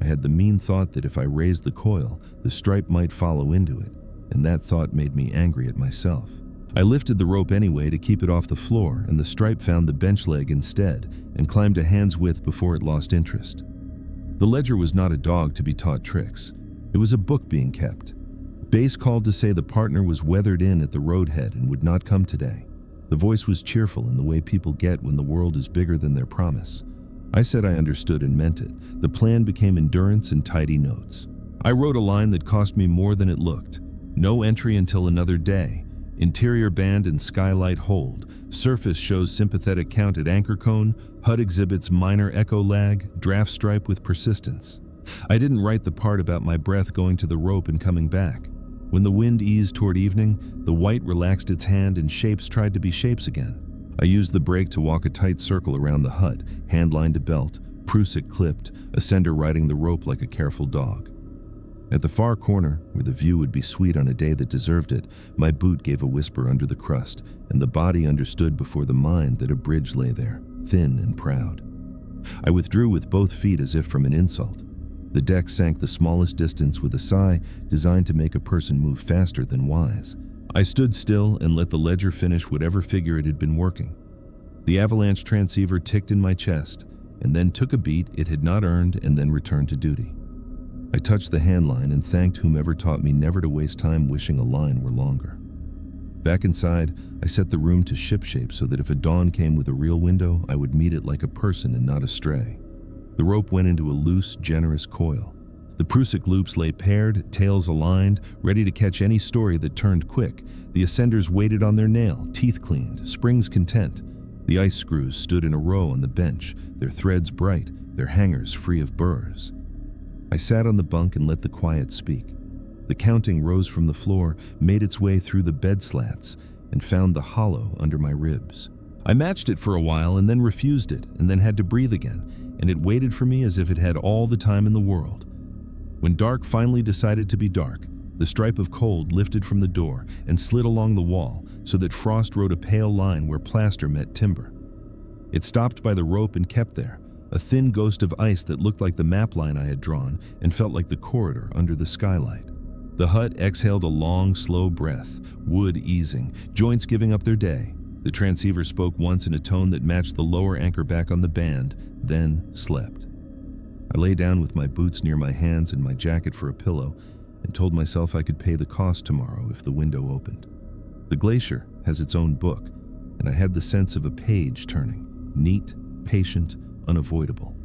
I had the mean thought that if I raised the coil, the stripe might follow into it, and that thought made me angry at myself. I lifted the rope anyway to keep it off the floor, and the stripe found the bench leg instead and climbed a hand's width before it lost interest. The ledger was not a dog to be taught tricks. It was a book being kept. Base called to say the partner was weathered in at the roadhead and would not come today. The voice was cheerful in the way people get when the world is bigger than their promise. I said I understood and meant it. The plan became endurance and tidy notes. I wrote a line that cost me more than it looked. No entry until another day. Interior band and skylight hold. Surface shows sympathetic count at anchor cone. HUD exhibits minor echo lag. Draft stripe with persistence. I didn't write the part about my breath going to the rope and coming back. When the wind eased toward evening, the white relaxed its hand and shapes tried to be shapes again. I used the brake to walk a tight circle around the hut, handline to belt, prusik clipped, ascender riding the rope like a careful dog. At the far corner, where the view would be sweet on a day that deserved it, my boot gave a whisper under the crust, and the body understood before the mind that a bridge lay there, thin and proud. I withdrew with both feet as if from an insult. The deck sank the smallest distance with a sigh designed to make a person move faster than wise. I stood still and let the ledger finish whatever figure it had been working. The avalanche transceiver ticked in my chest, and then took a beat it had not earned and then returned to duty. I touched the handline and thanked whomever taught me never to waste time wishing a line were longer. Back inside, I set the room to shipshape so that if a dawn came with a real window, I would meet it like a person and not a stray. The rope went into a loose, generous coil. The prusik loops lay paired, tails aligned, ready to catch any story that turned quick. The ascenders waited on their nail, teeth cleaned, springs content. The ice screws stood in a row on the bench, their threads bright, their hangers free of burrs. I sat on the bunk and let the quiet speak. The counting rose from the floor, made its way through the bed slats, and found the hollow under my ribs. I matched it for a while and then refused it, and then had to breathe again, and it waited for me as if it had all the time in the world. When dark finally decided to be dark, the stripe of cold lifted from the door and slid along the wall so that frost wrote a pale line where plaster met timber. It stopped by the rope and kept there, a thin ghost of ice that looked like the map line I had drawn and felt like the corridor under the skylight. The hut exhaled a long, slow breath, wood easing, joints giving up their day. The transceiver spoke once in a tone that matched the lower anchor back on the band, then slept. I lay down with my boots near my hands and my jacket for a pillow and told myself I could pay the cost tomorrow if the window opened. The glacier has its own book, and I had the sense of a page turning, neat, patient, unavoidable.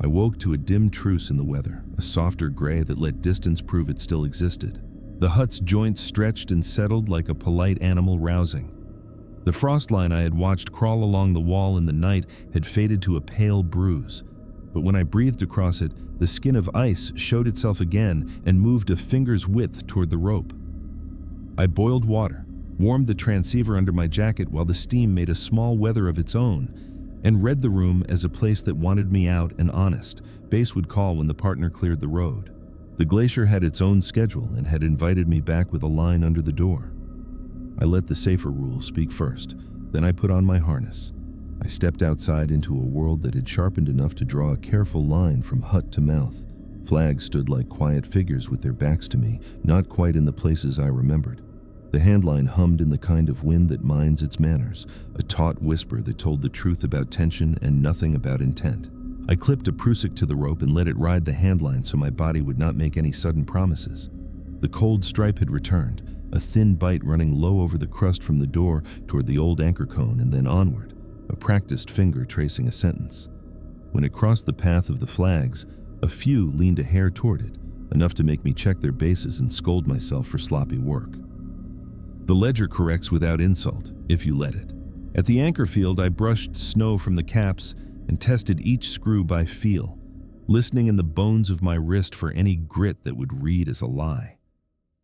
I woke to a dim truce in the weather, a softer gray that let distance prove it still existed. The hut's joints stretched and settled like a polite animal rousing. The frost line I had watched crawl along the wall in the night had faded to a pale bruise, but when I breathed across it, the skin of ice showed itself again and moved a finger's width toward the rope. I boiled water, warmed the transceiver under my jacket while the steam made a small weather of its own, and read the room as a place that wanted me out and honest. Base would call when the partner cleared the road. The glacier had its own schedule and had invited me back with a line under the door. I let the safer rule speak first, then I put on my harness. I stepped outside into a world that had sharpened enough to draw a careful line from hut to mouth. Flags stood like quiet figures with their backs to me, not quite in the places I remembered. The handline hummed in the kind of wind that minds its manners, a taut whisper that told the truth about tension and nothing about intent. I clipped a prusik to the rope and let it ride the handline so my body would not make any sudden promises. The cold stripe had returned, a thin bite running low over the crust from the door toward the old anchor cone and then onward, a practiced finger tracing a sentence. When it crossed the path of the flags, a few leaned a hair toward it, enough to make me check their bases and scold myself for sloppy work. The ledger corrects without insult, if you let it. At the anchor field, I brushed snow from the caps and tested each screw by feel, listening in the bones of my wrist for any grit that would read as a lie.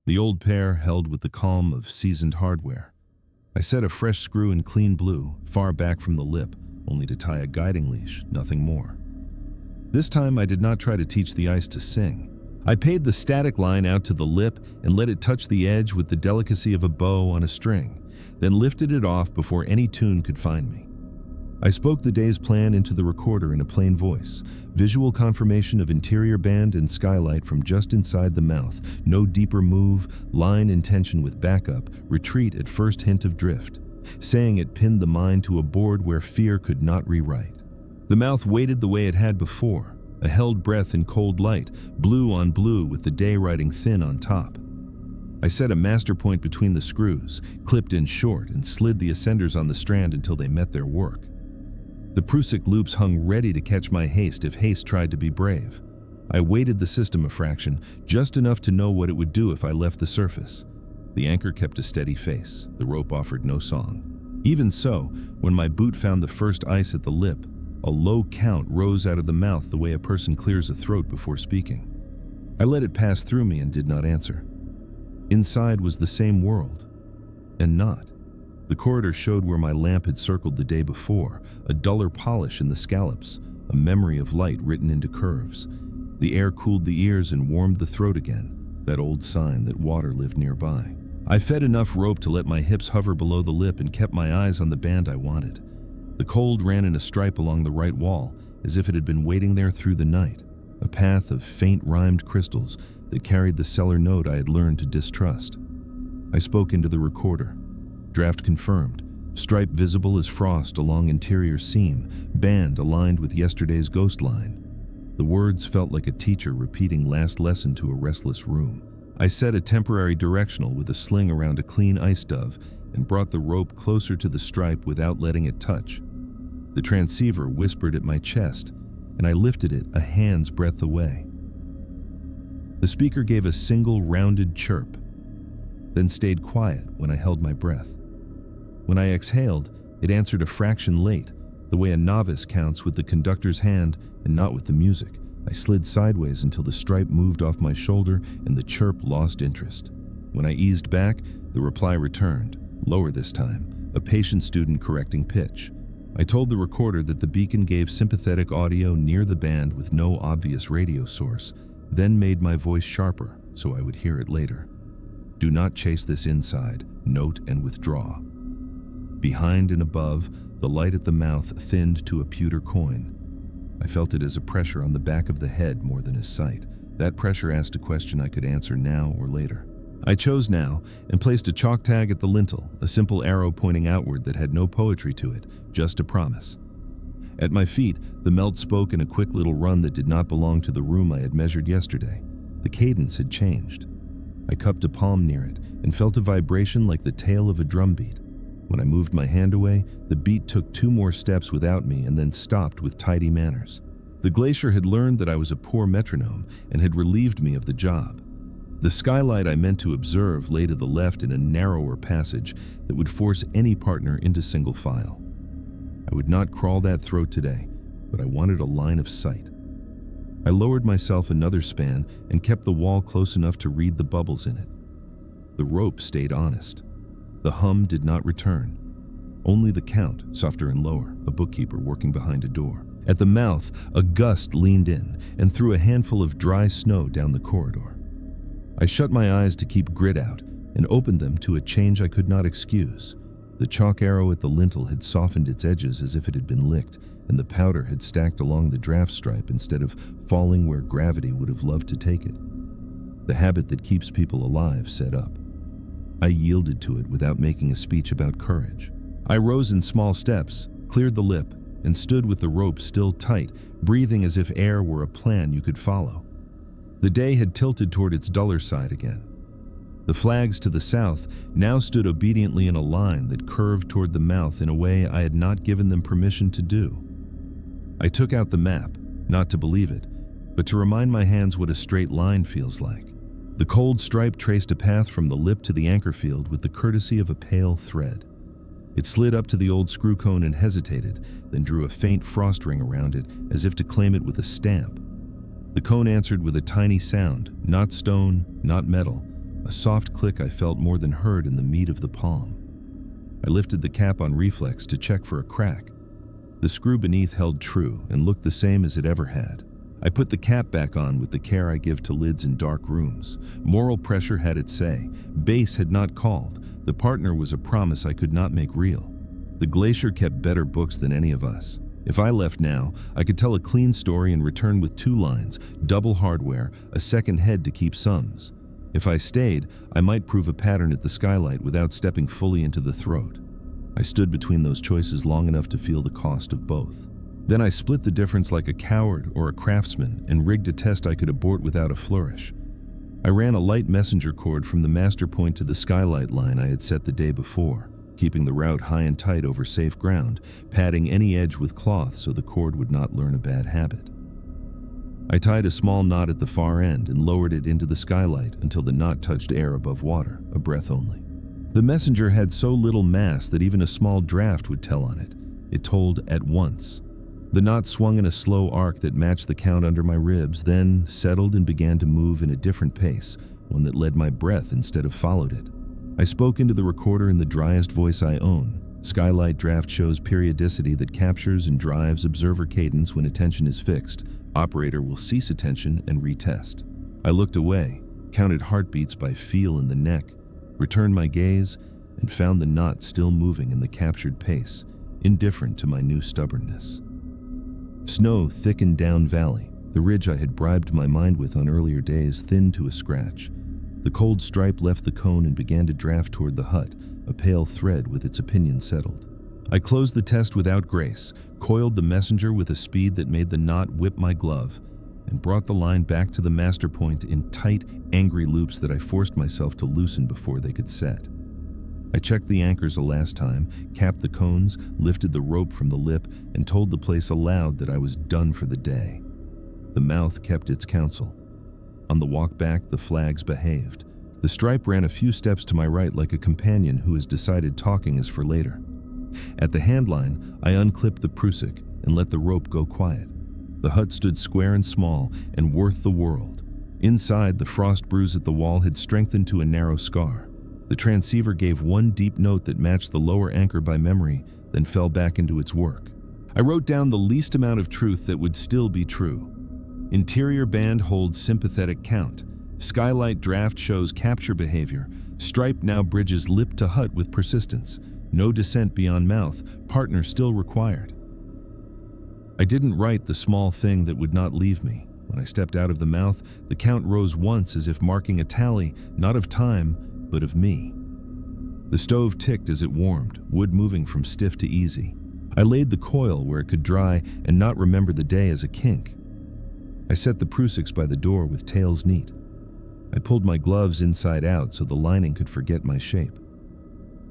The old pair held with the calm of seasoned hardware. I set a fresh screw in clean blue, far back from the lip, only to tie a guiding leash, nothing more. This time I did not try to teach the ice to sing. I paid the static line out to the lip and let it touch the edge with the delicacy of a bow on a string, then lifted it off before any tune could find me. I spoke the day's plan into the recorder in a plain voice, visual confirmation of interior band and skylight from just inside the mouth, no deeper move, line in tension with backup, retreat at first hint of drift. Saying it pinned the mind to a board where fear could not rewrite. The mouth waited the way it had before, a held breath in cold light, blue on blue with the day riding thin on top. I set a master point between the screws, clipped in short, and slid the ascenders on the strand until they met their work. The prusik loops hung ready to catch my haste if haste tried to be brave. I weighted the system a fraction, just enough to know what it would do if I left the surface. The anchor kept a steady face. The rope offered no song. Even so, when my boot found the first ice at the lip, a low count rose out of the mouth the way a person clears a throat before speaking. I let it pass through me and did not answer. Inside was the same world, and not. The corridor showed where my lamp had circled the day before, a duller polish in the scallops, a memory of light written into curves. The air cooled the ears and warmed the throat again, that old sign that water lived nearby. I fed enough rope to let my hips hover below the lip and kept my eyes on the band I wanted. The cold ran in a stripe along the right wall, as if it had been waiting there through the night, a path of faint rhymed crystals that carried the cellar note I had learned to distrust. I spoke into the recorder. Draft confirmed. Stripe visible as frost along interior seam, band aligned with yesterday's ghost line. The words felt like a teacher repeating last lesson to a restless room. I set a temporary directional with a sling around a clean ice dove and brought the rope closer to the stripe without letting it touch. The transceiver whispered at my chest, and I lifted it a hand's breadth away. The speaker gave a single rounded chirp, then stayed quiet when I held my breath. When I exhaled, it answered a fraction late, the way a novice counts with the conductor's hand and not with the music. I slid sideways until the stripe moved off my shoulder and the chirp lost interest. When I eased back, the reply returned, lower this time, a patient student correcting pitch. I told the recorder that the beacon gave sympathetic audio near the band with no obvious radio source, then made my voice sharper so I would hear it later. Do not chase this inside, note and withdraw. Behind and above, the light at the mouth thinned to a pewter coin. I felt it as a pressure on the back of the head more than as sight. That pressure asked a question I could answer now or later. I chose now and placed a chalk tag at the lintel, a simple arrow pointing outward that had no poetry to it, just a promise. At my feet, the melt spoke in a quick little run that did not belong to the room I had measured yesterday. The cadence had changed. I cupped a palm near it and felt a vibration like the tail of a drumbeat. When I moved my hand away, the beat took 2 more steps without me and then stopped with tidy manners. The glacier had learned that I was a poor metronome and had relieved me of the job. The skylight I meant to observe lay to the left in a narrower passage that would force any partner into single file. I would not crawl that throat today, but I wanted a line of sight. I lowered myself another span and kept the wall close enough to read the bubbles in it. The rope stayed honest. The hum did not return. Only the count, softer and lower, a bookkeeper working behind a door. At the mouth, a gust leaned in and threw a handful of dry snow down the corridor. I shut my eyes to keep grit out and opened them to a change I could not excuse. The chalk arrow at the lintel had softened its edges as if it had been licked, and the powder had stacked along the draft stripe instead of falling where gravity would have loved to take it. The habit that keeps people alive set up. I yielded to it without making a speech about courage. I rose in small steps, cleared the lip, and stood with the rope still tight, breathing as if air were a plan you could follow. The day had tilted toward its duller side again. The flags to the south now stood obediently in a line that curved toward the mouth in a way I had not given them permission to do. I took out the map, not to believe it, but to remind my hands what a straight line feels like. The cold stripe traced a path from the lip to the anchor field with the courtesy of a pale thread. It slid up to the old screw cone and hesitated, then drew a faint frost ring around it as if to claim it with a stamp. The cone answered with a tiny sound, not stone, not metal, a soft click I felt more than heard in the meat of the palm. I lifted the cap on reflex to check for a crack. The screw beneath held true and looked the same as it ever had. I put the cap back on with the care I give to lids in dark rooms. Moral pressure had its say. Base had not called. The partner was a promise I could not make real. The glacier kept better books than any of us. If I left now, I could tell a clean story and return with 2 lines, double hardware, a second head to keep sums. If I stayed, I might prove a pattern at the Skylight without stepping fully into the throat. I stood between those choices long enough to feel the cost of both. Then I split the difference like a coward or a craftsman and rigged a test I could abort without a flourish. I ran a light messenger cord from the master point to the Skylight line I had set the day before, keeping the route high and tight over safe ground, padding any edge with cloth so the cord would not learn a bad habit. I tied a small knot at the far end and lowered it into the Skylight until the knot touched air above water, a breath only. The messenger had so little mass that even a small draft would tell on it. It told at once. The knot swung in a slow arc that matched the count under my ribs, then settled and began to move in a different pace, one that led my breath instead of followed it. I spoke into the recorder in the driest voice I own. Skylight draft shows periodicity that captures and drives observer cadence when attention is fixed. Operator will cease attention and retest. I looked away, counted heartbeats by feel in the neck, returned my gaze, and found the knot still moving in the captured pace, indifferent to my new stubbornness. Snow thickened down valley. The ridge I had bribed my mind with on earlier days thinned to a scratch. The cold stripe left the cone and began to draft toward the hut, a pale thread with its opinion settled. I closed the test without grace, coiled the messenger with a speed that made the knot whip my glove, and brought the line back to the master point in tight, angry loops that I forced myself to loosen before they could set. I checked the anchors a last time, capped the cones, lifted the rope from the lip, and told the place aloud that I was done for the day. The mouth kept its counsel. On the walk back, the flags behaved. The stripe ran a few steps to my right like a companion who has decided talking is for later. At the handline, I unclipped the prusik and let the rope go quiet. The hut stood square and small and worth the world. Inside, the frost bruise at the wall had strengthened to a narrow scar. The transceiver gave one deep note that matched the lower anchor by memory, then fell back into its work. I wrote down the least amount of truth that would still be true. Interior band holds sympathetic count. Skylight draft shows capture behavior. Stripe now bridges lip to hut with persistence. No descent beyond mouth. Partner still required. I didn't write the small thing that would not leave me. When I stepped out of the mouth, the count rose once as if marking a tally, not of time, but of me. The stove ticked as it warmed, wood moving from stiff to easy. I laid the coil where it could dry and not remember the day as a kink. I set the prusiks by the door with tails neat. I pulled my gloves inside out so the lining could forget my shape.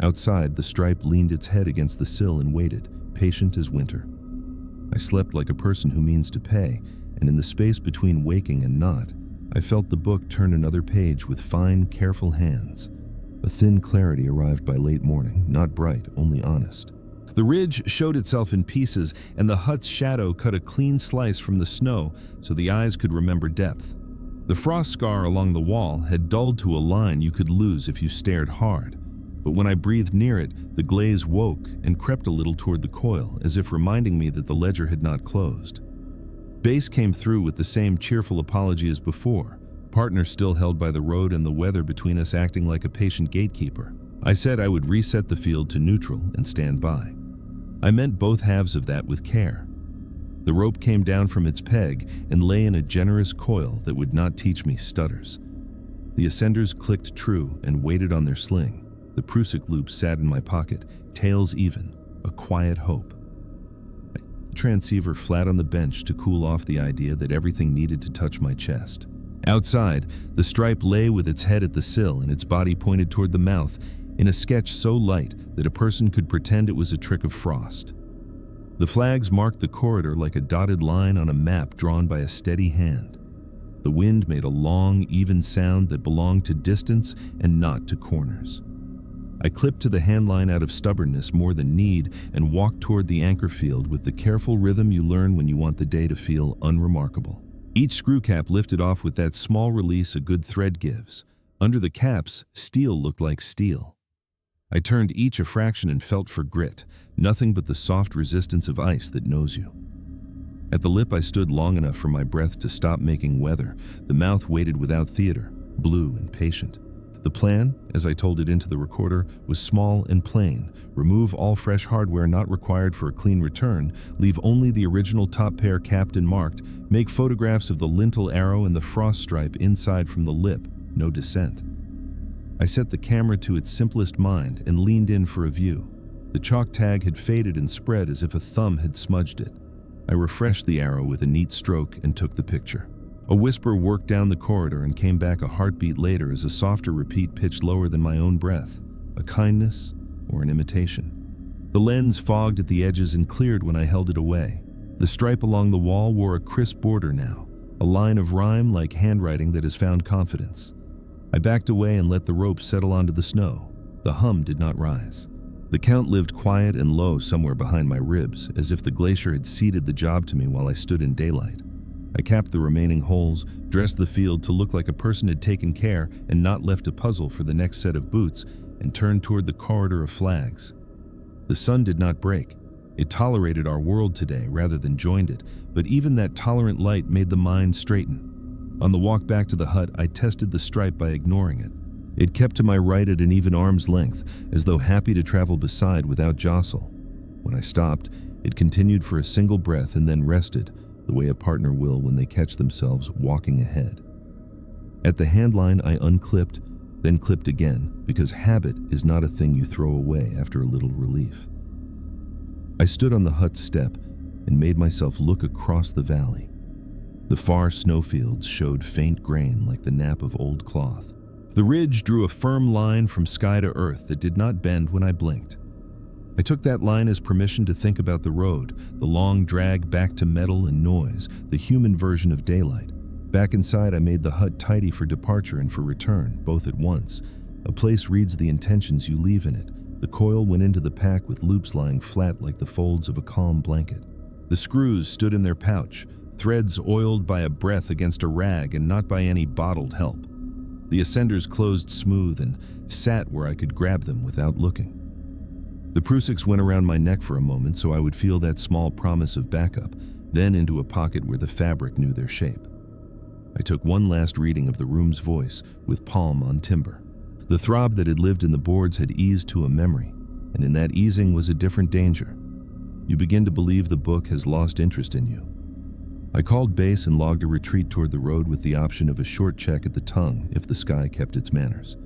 Outside, the stripe leaned its head against the sill and waited, patient as winter. I slept like a person who means to pay, and in the space between waking and not, I felt the book turn another page with fine, careful hands. A thin clarity arrived by late morning, not bright, only honest. The ridge showed itself in pieces, and the hut's shadow cut a clean slice from the snow so the eyes could remember depth. The frost scar along the wall had dulled to a line you could lose if you stared hard. But when I breathed near it, the glaze woke and crept a little toward the coil, as if reminding me that the ledger had not closed. Base came through with the same cheerful apology as before, partner still held by the road and the weather between us acting like a patient gatekeeper. I said I would reset the field to neutral and stand by. I meant both halves of that with care. The rope came down from its peg and lay in a generous coil that would not teach me stutters. The ascenders clicked true and waited on their sling. The prusik loop sat in my pocket, tails even, a quiet hope. I put the transceiver flat on the bench to cool off the idea that everything needed to touch my chest. Outside, the stripe lay with its head at the sill and its body pointed toward the mouth, in a sketch so light that a person could pretend it was a trick of frost. The flags marked the corridor like a dotted line on a map drawn by a steady hand. The wind made a long, even sound that belonged to distance and not to corners. I clipped to the handline out of stubbornness more than need and walked toward the anchor field with the careful rhythm you learn when you want the day to feel unremarkable. Each screw cap lifted off with that small release a good thread gives. Under the caps, steel looked like steel. I turned each a fraction and felt for grit, nothing but the soft resistance of ice that knows you. At the lip I stood long enough for my breath to stop making weather. The mouth waited without theater, blue and patient. The plan, as I told it into the recorder, was small and plain. Remove all fresh hardware not required for a clean return, leave only the original top pair capped and marked, make photographs of the lintel arrow and the frost stripe inside from the lip, no dissent. I set the camera to its simplest mind and leaned in for a view. The chalk tag had faded and spread as if a thumb had smudged it. I refreshed the arrow with a neat stroke and took the picture. A whisper worked down the corridor and came back a heartbeat later as a softer repeat pitched lower than my own breath, a kindness or an imitation. The lens fogged at the edges and cleared when I held it away. The stripe along the wall wore a crisp border now, a line of rhyme like handwriting that has found confidence. I backed away and let the rope settle onto the snow. The hum did not rise. The count lived quiet and low somewhere behind my ribs, as if the glacier had ceded the job to me while I stood in daylight. I capped the remaining holes, dressed the field to look like a person had taken care and not left a puzzle for the next set of boots, and turned toward the corridor of flags. The sun did not break. It tolerated our world today rather than joined it, but even that tolerant light made the mind straighten. On the walk back to the hut, I tested the stripe by ignoring it. It kept to my right at an even arm's length, as though happy to travel beside without jostle. When I stopped, it continued for a single breath and then rested, the way a partner will when they catch themselves walking ahead. At the handline, I unclipped, then clipped again, because habit is not a thing you throw away after a little relief. I stood on the hut step and made myself look across the valley. The far snowfields showed faint grain like the nap of old cloth. The ridge drew a firm line from sky to earth that did not bend when I blinked. I took that line as permission to think about the road, the long drag back to metal and noise, the human version of daylight. Back inside, I made the hut tidy for departure and for return, both at once. A place reads the intentions you leave in it. The coil went into the pack with loops lying flat like the folds of a calm blanket. The screws stood in their pouch, threads oiled by a breath against a rag and not by any bottled help. The ascenders closed smooth and sat where I could grab them without looking. The prusiks went around my neck for a moment so I would feel that small promise of backup, then into a pocket where the fabric knew their shape. I took one last reading of the room's voice with palm on timber. The throb that had lived in the boards had eased to a memory, and in that easing was a different danger. You begin to believe the book has lost interest in you. I called base and logged a retreat toward the road with the option of a short check at the tongue if the sky kept its manners.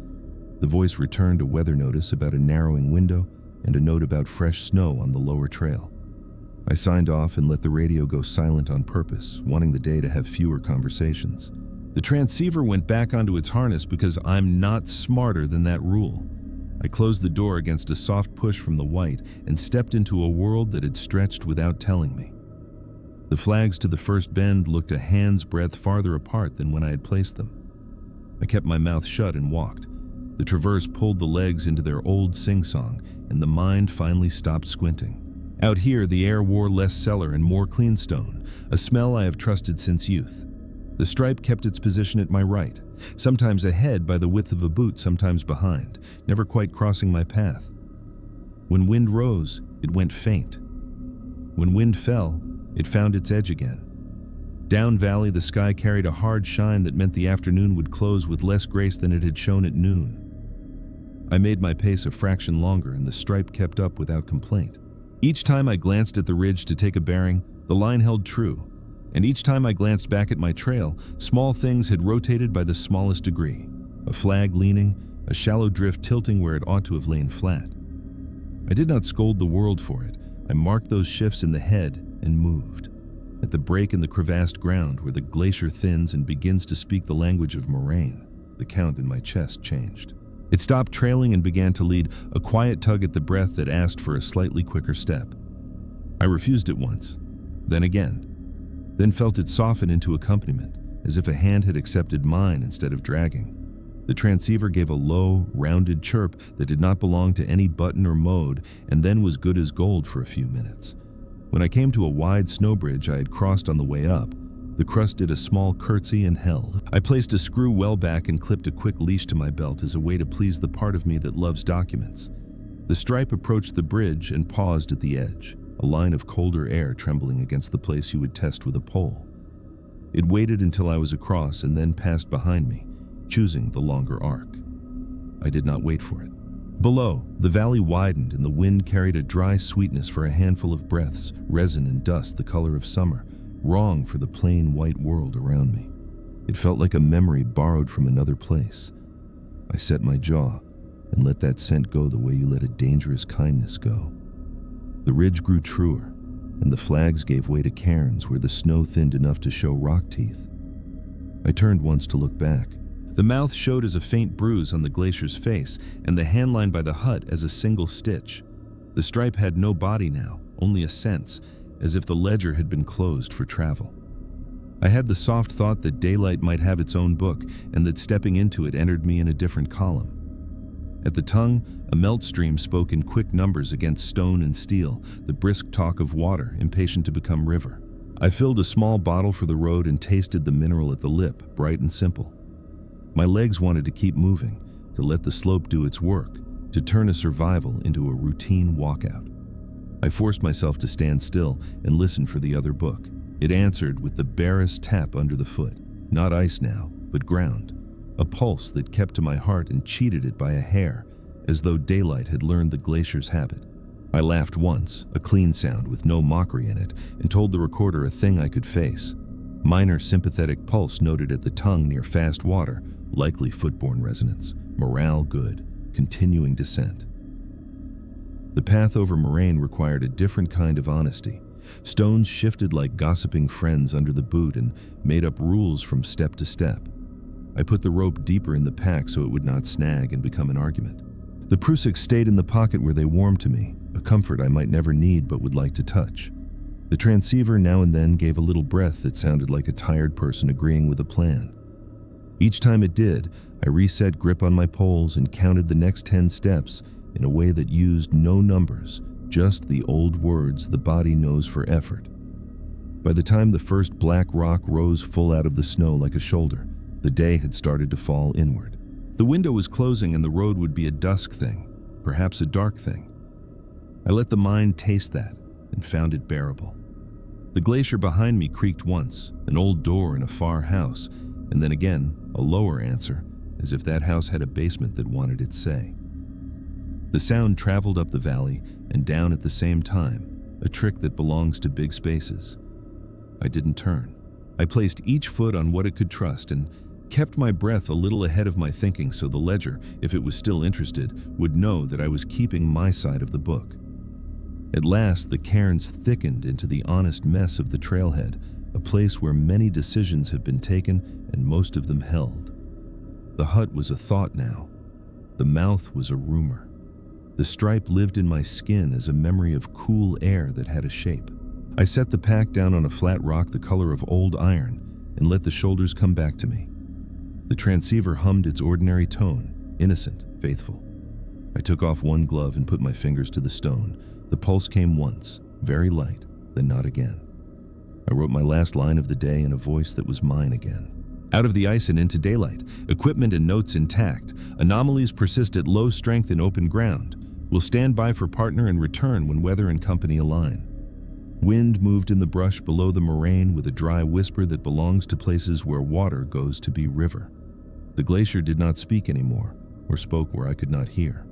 The voice returned a weather notice about a narrowing window and a note about fresh snow on the lower trail. I signed off and let the radio go silent on purpose, wanting the day to have fewer conversations. The transceiver went back onto its harness because I'm not smarter than that rule. I closed the door against a soft push from the white and stepped into a world that had stretched without telling me. The flags to the first bend looked a hand's breadth farther apart than when I had placed them. I kept my mouth shut and walked. The traverse pulled the legs into their old sing-song, and the mind finally stopped squinting. Out here, the air wore less cellar and more clean stone, a smell I have trusted since youth. The stripe kept its position at my right, sometimes ahead by the width of a boot, sometimes behind, never quite crossing my path. When wind rose, it went faint. When wind fell, it found its edge again. Down valley, the sky carried a hard shine that meant the afternoon would close with less grace than it had shown at noon. I made my pace a fraction longer, and the stripe kept up without complaint. Each time I glanced at the ridge to take a bearing, the line held true, and each time I glanced back at my trail, small things had rotated by the smallest degree. A flag leaning, a shallow drift tilting where it ought to have lain flat. I did not scold the world for it. I marked those shifts in the head and moved. At the break in the crevassed ground where the glacier thins and begins to speak the language of moraine, the count in my chest changed. It stopped trailing and began to lead, a quiet tug at the breath that asked for a slightly quicker step. I refused it once, then again, then felt it soften into accompaniment, as if a hand had accepted mine instead of dragging. The transceiver gave a low, rounded chirp that did not belong to any button or mode, and then was good as gold for a few minutes. When I came to a wide snow bridge I had crossed on the way up, the crust did a small curtsy and held. I placed a screw well back and clipped a quick leash to my belt as a way to please the part of me that loves documents. The stripe approached the bridge and paused at the edge, a line of colder air trembling against the place you would test with a pole. It waited until I was across and then passed behind me, choosing the longer arc. I did not wait for it. Below, the valley widened and the wind carried a dry sweetness for a handful of breaths, resin and dust the color of summer, wrong for the plain white world around me. It felt like a memory borrowed from another place. I set my jaw and let that scent go the way you let a dangerous kindness go. The ridge grew truer, and the flags gave way to cairns where the snow thinned enough to show rock teeth. I turned once to look back. The mouth showed as a faint bruise on the glacier's face, and the handline by the hut as a single stitch. The stripe had no body now, only a sense, as if the ledger had been closed for travel. I had the soft thought that daylight might have its own book, and that stepping into it entered me in a different column. At the tongue, a melt stream spoke in quick numbers against stone and steel, the brisk talk of water, impatient to become river. I filled a small bottle for the road and tasted the mineral at the lip, bright and simple. My legs wanted to keep moving, to let the slope do its work, to turn a survival into a routine walkout. I forced myself to stand still and listen for the other book. It answered with the barest tap under the foot, not ice now, but ground. A pulse that kept to my heart and cheated it by a hair, as though daylight had learned the glacier's habit. I laughed once, a clean sound with no mockery in it, and told the recorder a thing I could face. Minor sympathetic pulse noted at the tongue near fast water, likely footborne resonance. Morale good, continuing descent. The path over moraine required a different kind of honesty. Stones shifted like gossiping friends under the boot and made up rules from step to step. I put the rope deeper in the pack so it would not snag and become an argument. The prusik stayed in the pocket where they warmed to me, a comfort I might never need but would like to touch. The transceiver now and then gave a little breath that sounded like a tired person agreeing with a plan. Each time it did, I reset grip on my poles and counted the next 10 steps in a way that used no numbers, just the old words the body knows for effort. By the time the first black rock rose full out of the snow like a shoulder, the day had started to fall inward. The window was closing and the road would be a dusk thing, perhaps a dark thing. I let the mind taste that and found it bearable. The glacier behind me creaked once, an old door in a far house, and then again, a lower answer, as if that house had a basement that wanted its say. The sound traveled up the valley and down at the same time, a trick that belongs to big spaces. I didn't turn. I placed each foot on what it could trust and kept my breath a little ahead of my thinking so the ledger, if it was still interested, would know that I was keeping my side of the book. At last, the cairns thickened into the honest mess of the trailhead, a place where many decisions had been taken and most of them held. The hut was a thought now. The mouth was a rumor. The stripe lived in my skin as a memory of cool air that had a shape. I set the pack down on a flat rock the color of old iron and let the shoulders come back to me. The transceiver hummed its ordinary tone, innocent, faithful. I took off one glove and put my fingers to the stone. The pulse came once, very light, then not again. I wrote my last line of the day in a voice that was mine again. Out of the ice and into daylight, equipment and notes intact. Anomalies persist at low strength in open ground. Will stand by for partner and return when weather and company align. Wind moved in the brush below the moraine with a dry whisper that belongs to places where water goes to be river. The glacier did not speak anymore, or spoke where I could not hear.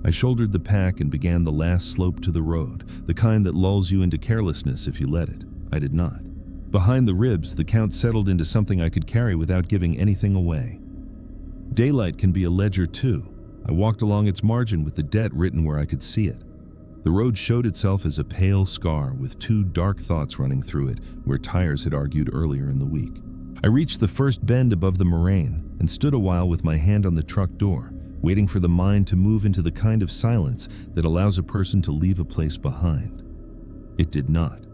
I shouldered the pack and began the last slope to the road, the kind that lulls you into carelessness if you let it. I did not. Behind the ribs, the count settled into something I could carry without giving anything away. Daylight can be a ledger too. I walked along its margin with the debt written where I could see it. The road showed itself as a pale scar with two dark thoughts running through it where tires had argued earlier in the week. I reached the first bend above the moraine and stood a while with my hand on the truck door, waiting for the mind to move into the kind of silence that allows a person to leave a place behind. It did not.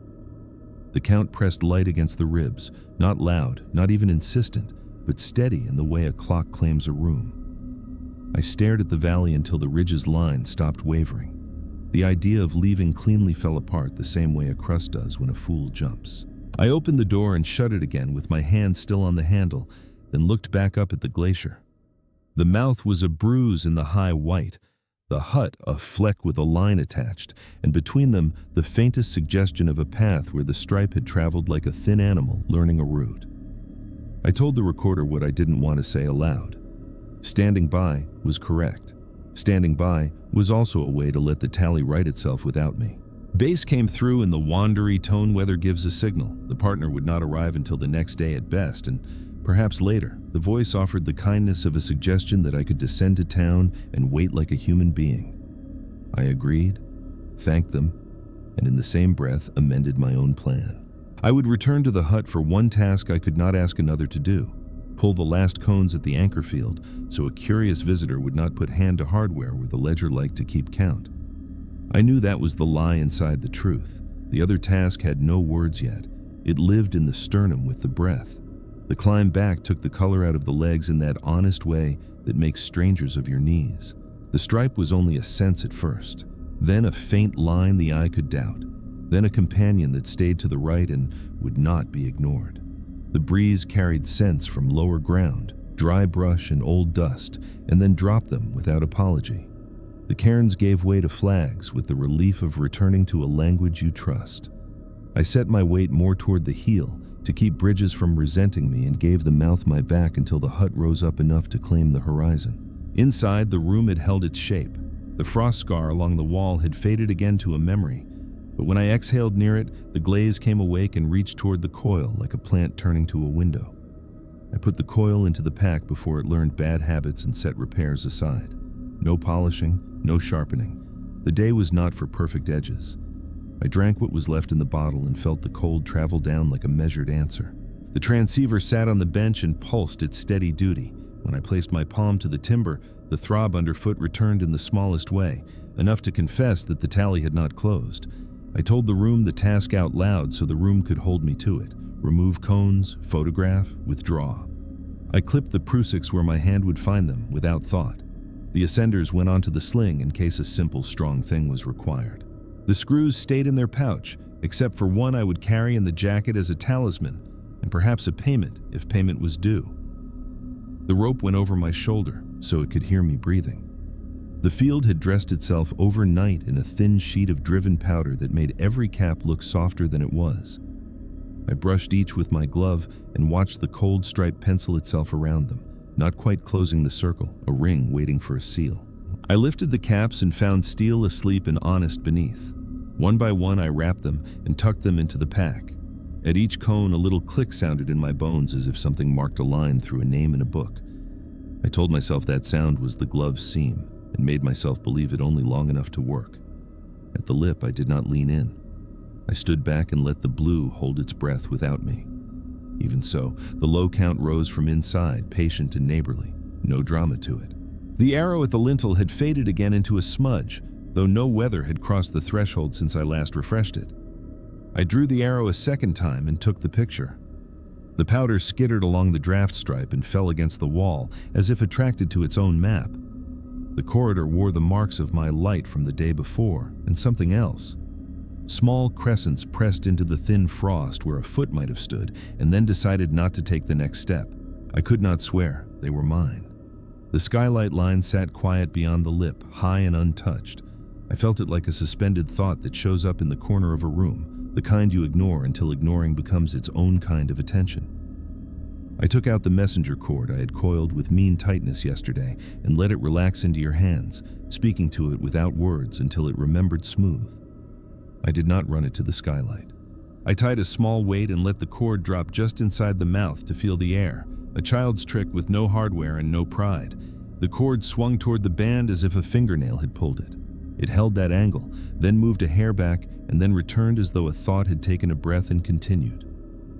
The count pressed light against the ribs, not loud, not even insistent, but steady in the way a clock claims a room. I stared at the valley until the ridge's line stopped wavering. The idea of leaving cleanly fell apart the same way a crust does when a fool jumps. I opened the door and shut it again with my hand still on the handle, then looked back up at the glacier. The mouth was a bruise in the high white, the hut a fleck with a line attached, and between them the faintest suggestion of a path where the stripe had traveled like a thin animal learning a route. I told the recorder what I didn't want to say aloud. Standing by was correct. Standing by was also a way to let the tally write itself without me. Bass came through and the wandery tone weather gives a signal. The partner would not arrive until the next day at best, and perhaps later. The voice offered the kindness of a suggestion that I could descend to town and wait like a human being. I agreed, thanked them, and in the same breath amended my own plan. I would return to the hut for one task I could not ask another to do: pull the last cones at the anchor field so a curious visitor would not put hand to hardware where the ledger liked to keep count. I knew that was the lie inside the truth. The other task had no words yet. It lived in the sternum with the breath. The climb back took the color out of the legs in that honest way that makes strangers of your knees. The stripe was only a sense at first, then a faint line the eye could doubt, then a companion that stayed to the right and would not be ignored. The breeze carried scents from lower ground, dry brush and old dust, and then dropped them without apology. The cairns gave way to flags with the relief of returning to a language you trust. I set my weight more toward the heel to keep bridges from resenting me and gave the mouth my back until the hut rose up enough to claim the horizon. Inside, the room had held its shape. The frost scar along the wall had faded again to a memory, but when I exhaled near it, the glaze came awake and reached toward the coil like a plant turning to a window. I put the coil into the pack before it learned bad habits and set repairs aside. No polishing, no sharpening. The day was not for perfect edges. I drank what was left in the bottle and felt the cold travel down like a measured answer. The transceiver sat on the bench and pulsed its steady duty. When I placed my palm to the timber, the throb underfoot returned in the smallest way, enough to confess that the tally had not closed. I told the room the task out loud so the room could hold me to it. Remove cones, photograph, withdraw. I clipped the prusiks where my hand would find them, without thought. The ascenders went onto the sling in case a simple, strong thing was required. The screws stayed in their pouch, except for one I would carry in the jacket as a talisman, and perhaps a payment if payment was due. The rope went over my shoulder, so it could hear me breathing. The field had dressed itself overnight in a thin sheet of driven powder that made every cap look softer than it was. I brushed each with my glove and watched the cold stripe pencil itself around them, not quite closing the circle, a ring waiting for a seal. I lifted the caps and found steel asleep and honest beneath. One by one I wrapped them and tucked them into the pack. At each cone a little click sounded in my bones as if something marked a line through a name in a book. I told myself that sound was the glove's seam and made myself believe it only long enough to work. At the lip I did not lean in. I stood back and let the blue hold its breath without me. Even so, the low count rose from inside, patient and neighborly, no drama to it. The arrow at the lintel had faded again into a smudge, though no weather had crossed the threshold since I last refreshed it. I drew the arrow a second time and took the picture. The powder skittered along the draft stripe and fell against the wall, as if attracted to its own map. The corridor wore the marks of my light from the day before, and something else. Small crescents pressed into the thin frost where a foot might have stood, and then decided not to take the next step. I could not swear, they were mine. The skylight line sat quiet beyond the lip, high and untouched. I felt it like a suspended thought that shows up in the corner of a room, the kind you ignore until ignoring becomes its own kind of attention. I took out the messenger cord I had coiled with mean tightness yesterday and let it relax into your hands, speaking to it without words until it remembered smooth. I did not run it to the skylight. I tied a small weight and let the cord drop just inside the mouth to feel the air, a child's trick with no hardware and no pride. The cord swung toward the band as if a fingernail had pulled it. It held that angle, then moved a hair back, and then returned as though a thought had taken a breath and continued.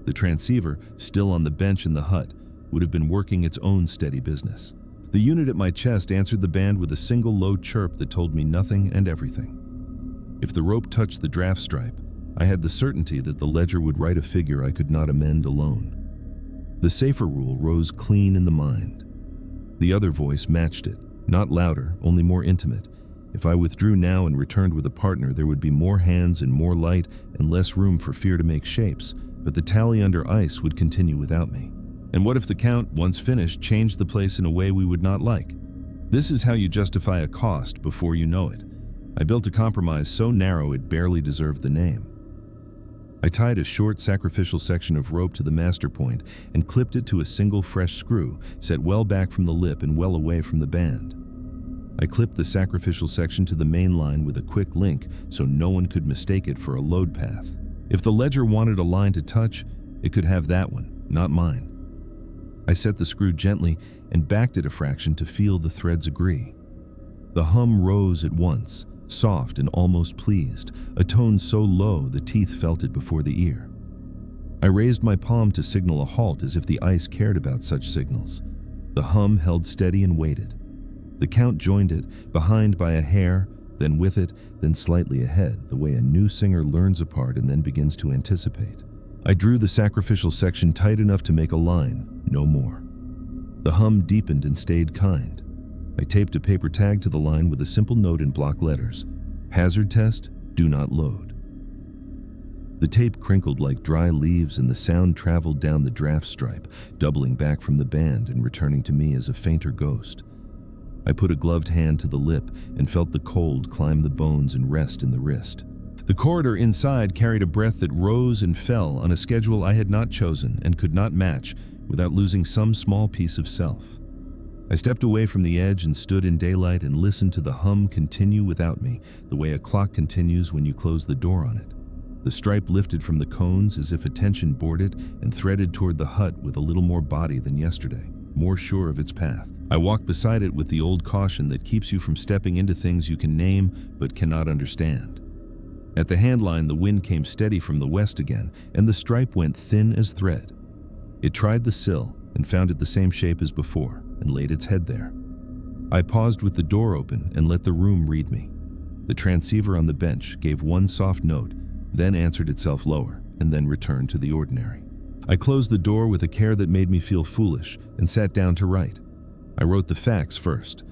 The transceiver, still on the bench in the hut, would have been working its own steady business. The unit at my chest answered the band with a single low chirp that told me nothing and everything. If the rope touched the draft stripe, I had the certainty that the ledger would write a figure I could not amend alone. The safer rule rose clean in the mind. The other voice matched it, not louder, only more intimate. If I withdrew now and returned with a partner, there would be more hands and more light and less room for fear to make shapes, but the tally under ice would continue without me. And what if the count, once finished, changed the place in a way we would not like? This is how you justify a cost before you know it. I built a compromise so narrow it barely deserved the name. I tied a short sacrificial section of rope to the master point and clipped it to a single fresh screw, set well back from the lip and well away from the band. I clipped the sacrificial section to the main line with a quick link so no one could mistake it for a load path. If the ledger wanted a line to touch, it could have that one, not mine. I set the screw gently and backed it a fraction to feel the threads agree. The hum rose at once, soft and almost pleased, a tone so low the teeth felt it before the ear. I raised my palm to signal a halt as if the ice cared about such signals. The hum held steady and waited. The count joined it, behind by a hair, then with it, then slightly ahead, the way a new singer learns a part and then begins to anticipate. I drew the sacrificial section tight enough to make a line, no more. The hum deepened and stayed kind. I taped a paper tag to the line with a simple note in block letters. Hazard test, do not load. The tape crinkled like dry leaves and the sound traveled down the draft stripe, doubling back from the band and returning to me as a fainter ghost. I put a gloved hand to the lip and felt the cold climb the bones and rest in the wrist. The corridor inside carried a breath that rose and fell on a schedule I had not chosen and could not match without losing some small piece of self. I stepped away from the edge and stood in daylight and listened to the hum continue without me, the way a clock continues when you close the door on it. The stripe lifted from the cones as if attention boarded and threaded toward the hut with a little more body than yesterday, more sure of its path. I walked beside it with the old caution that keeps you from stepping into things you can name but cannot understand. At the handline, the wind came steady from the west again, and the stripe went thin as thread. It tried the sill and found it the same shape as before, and laid its head there. I paused with the door open and let the room read me. The transceiver on the bench gave one soft note, then answered itself lower, and then returned to the ordinary. I closed the door with a care that made me feel foolish and sat down to write. I wrote the facts first.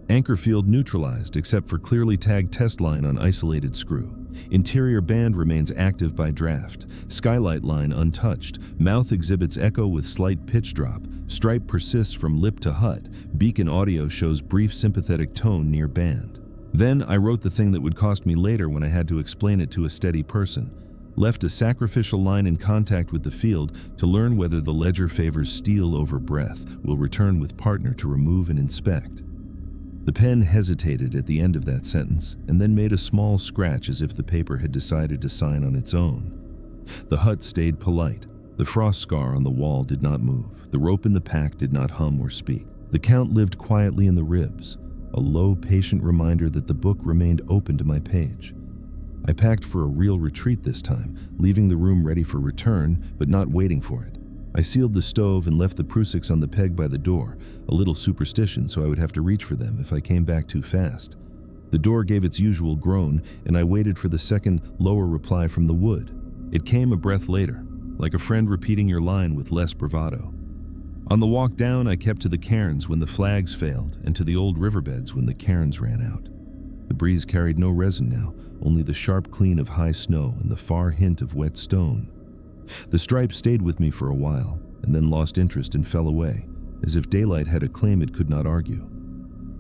Anchor field neutralized except for clearly tagged test line on isolated screw. Interior band remains active by draft. Skylight line untouched. Mouth exhibits echo with slight pitch drop. Stripe persists from lip to hut. Beacon audio shows brief sympathetic tone near band. Then I wrote the thing that would cost me later when I had to explain it to a steady person. Left a sacrificial line in contact with the field to learn whether the ledger favors steel over breath. Will return with partner to remove and inspect. The pen hesitated at the end of that sentence and then made a small scratch as if the paper had decided to sign on its own. The hut stayed polite. The frost scar on the wall did not move. The rope in the pack did not hum or speak. The count lived quietly in the ribs, a low, patient reminder that the book remained open to my page. I packed for a real retreat this time, leaving the room ready for return, but not waiting for it. I sealed the stove and left the prusiks on the peg by the door, a little superstition so I would have to reach for them if I came back too fast. The door gave its usual groan, and I waited for the second, lower reply from the wood. It came a breath later, like a friend repeating your line with less bravado. On the walk down, I kept to the cairns when the flags failed, and to the old riverbeds when the cairns ran out. The breeze carried no resin now, only the sharp clean of high snow and the far hint of wet stone. The stripe stayed with me for a while, and then lost interest and fell away, as if daylight had a claim it could not argue.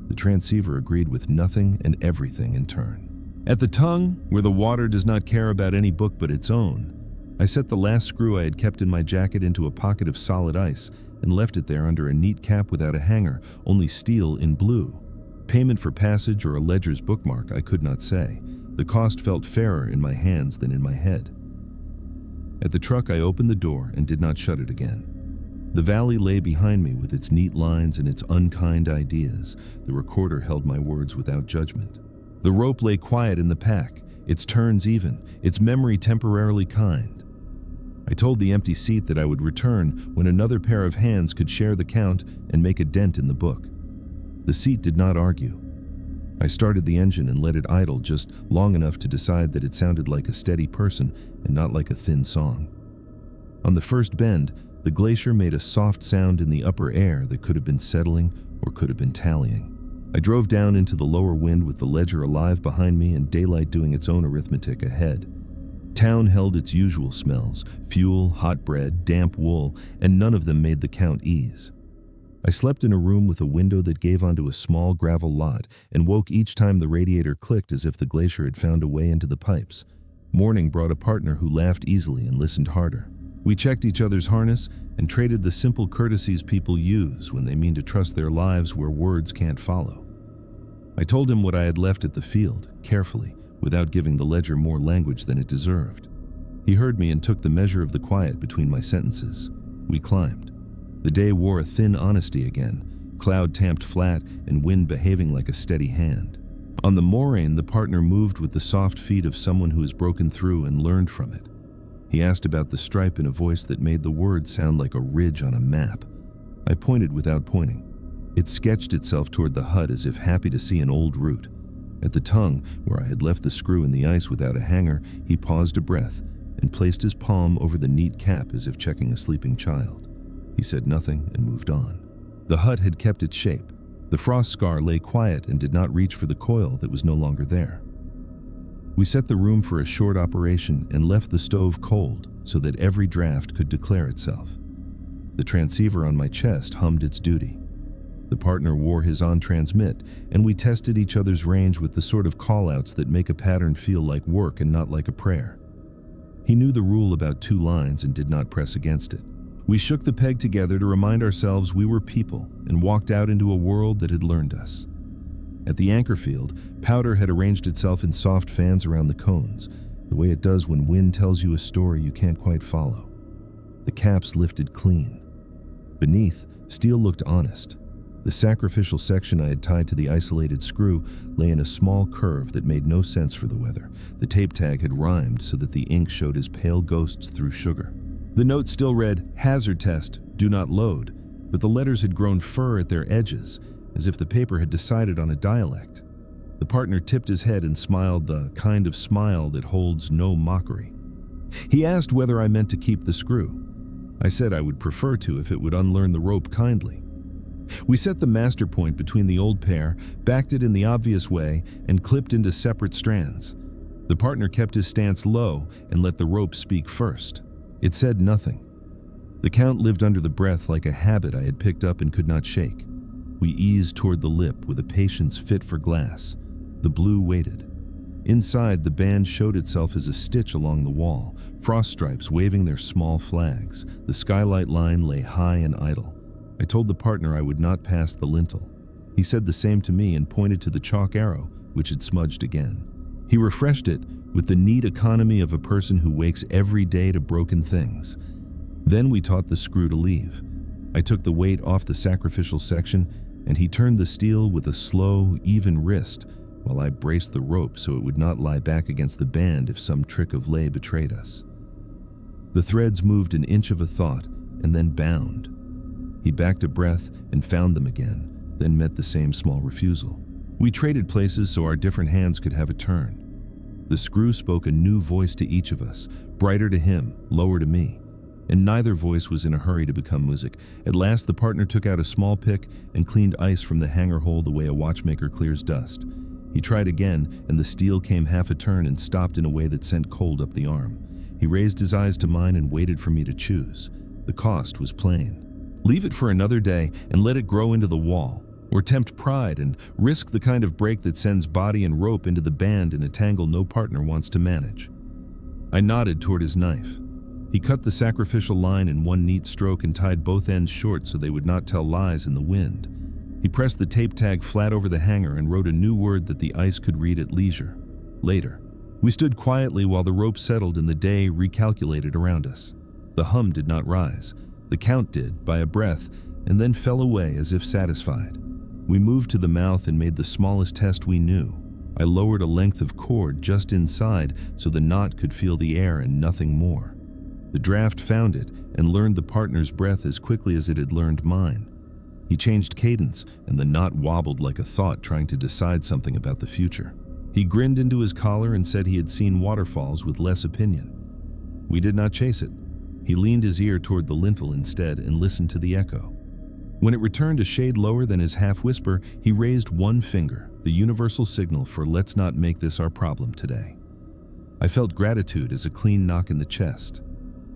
The transceiver agreed with nothing and everything in turn. At the tongue, where the water does not care about any book but its own, I set the last screw I had kept in my jacket into a pocket of solid ice and left it there under a neat cap without a hanger, only steel in blue. Payment for passage or a ledger's bookmark, I could not say. The cost felt fairer in my hands than in my head. At the truck, I opened the door and did not shut it again. The valley lay behind me with its neat lines and its unkind ideas. The recorder held my words without judgment. The rope lay quiet in the pack, its turns even, its memory temporarily kind. I told the empty seat that I would return when another pair of hands could share the count and make a dent in the book. The seat did not argue. I started the engine and let it idle just long enough to decide that it sounded like a steady person and not like a thin song. On the first bend, The glacier made a soft sound in the upper air that could have been settling or could have been tallying. I drove down into the lower wind with the ledger alive behind me and daylight doing its own arithmetic ahead. Town held its usual smells: fuel, hot bread, damp wool, and none of them made the count ease. I slept in a room with a window that gave onto a small gravel lot and woke each time the radiator clicked as if the glacier had found a way into the pipes. Morning brought a partner who laughed easily and listened harder. We checked each other's harness and traded the simple courtesies people use when they mean to trust their lives where words can't follow. I told him what I had left at the field, carefully, without giving the ledger more language than it deserved. He heard me and took the measure of the quiet between my sentences. We climbed. The day wore a thin honesty again, cloud tamped flat and wind behaving like a steady hand. On the moraine, the partner moved with the soft feet of someone who has broken through and learned from it. He asked about the stripe in a voice that made the words sound like a ridge on a map. I pointed without pointing. It sketched itself toward the hut as if happy to see an old route. At the tongue, where I had left the screw in the ice without a hanger, he paused a breath and placed his palm over the neat cap as if checking a sleeping child. He said nothing and moved on. The hut had kept its shape. The frost scar lay quiet and did not reach for the coil that was no longer there. We set the room for a short operation and left the stove cold so that every draft could declare itself. The transceiver on my chest hummed its duty. The partner wore his on-transmit, and we tested each other's range with the sort of call-outs that make a pattern feel like work and not like a prayer. He knew the rule about 2 lines and did not press against it. We shook the peg together to remind ourselves we were people and walked out into a world that had learned us. At the anchor field, powder had arranged itself in soft fans around the cones, the way it does when wind tells you a story you can't quite follow. The caps lifted clean. Beneath, steel looked honest. The sacrificial section I had tied to the isolated screw lay in a small curve that made no sense for the weather. The tape tag had rhymed so that the ink showed as pale ghosts through sugar. The note still read, "Hazard test, do not load," but the letters had grown fur at their edges, as if the paper had decided on a dialect. The partner tipped his head and smiled the kind of smile that holds no mockery. He asked whether I meant to keep the screw. I said I would prefer to if it would unlearn the rope kindly. We set the master point between the old pair, backed it in the obvious way, and clipped into separate strands. The partner kept his stance low and let the rope speak first. It said nothing. The count lived under the breath like a habit I had picked up and could not shake. We eased toward the lip with a patience fit for glass. The blue waited. Inside, the band showed itself as a stitch along the wall, frost stripes waving their small flags. The skylight line lay high and idle. I told the partner I would not pass the lintel. He said the same to me and pointed to the chalk arrow, which had smudged again. He refreshed it with the neat economy of a person who wakes every day to broken things. Then we taught the screw to leave. I took the weight off the sacrificial section, and he turned the steel with a slow, even wrist, while I braced the rope so it would not lie back against the band if some trick of lay betrayed us. The threads moved an inch of a thought, and then bound. He backed a breath and found them again, then met the same small refusal. We traded places so our different hands could have a turn. The screw spoke a new voice to each of us, brighter to him, lower to me. And neither voice was in a hurry to become music. At last, the partner took out a small pick and cleaned ice from the hanger hole the way a watchmaker clears dust. He tried again, and the steel came half a turn and stopped in a way that sent cold up the arm. He raised his eyes to mine and waited for me to choose. The cost was plain. Leave it for another day and let it grow into the wall, or tempt pride and risk the kind of break that sends body and rope into the band in a tangle no partner wants to manage. I nodded toward his knife. He cut the sacrificial line in one neat stroke and tied both ends short so they would not tell lies in the wind. He pressed the tape tag flat over the hanger and wrote a new word that the ice could read at leisure. Later. We stood quietly while the rope settled and the day recalculated around us. The hum did not rise. The count did, by a breath, and then fell away as if satisfied. We moved to the mouth and made the smallest test we knew. I lowered a length of cord just inside so the knot could feel the air and nothing more. The draft found it and learned the partner's breath as quickly as it had learned mine. He changed cadence, and the knot wobbled like a thought trying to decide something about the future. He grinned into his collar and said he had seen waterfalls with less opinion. We did not chase it. He leaned his ear toward the lintel instead and listened to the echo. When it returned a shade lower than his half-whisper, he raised one finger, the universal signal for let's not make this our problem today. I felt gratitude as a clean knock in the chest.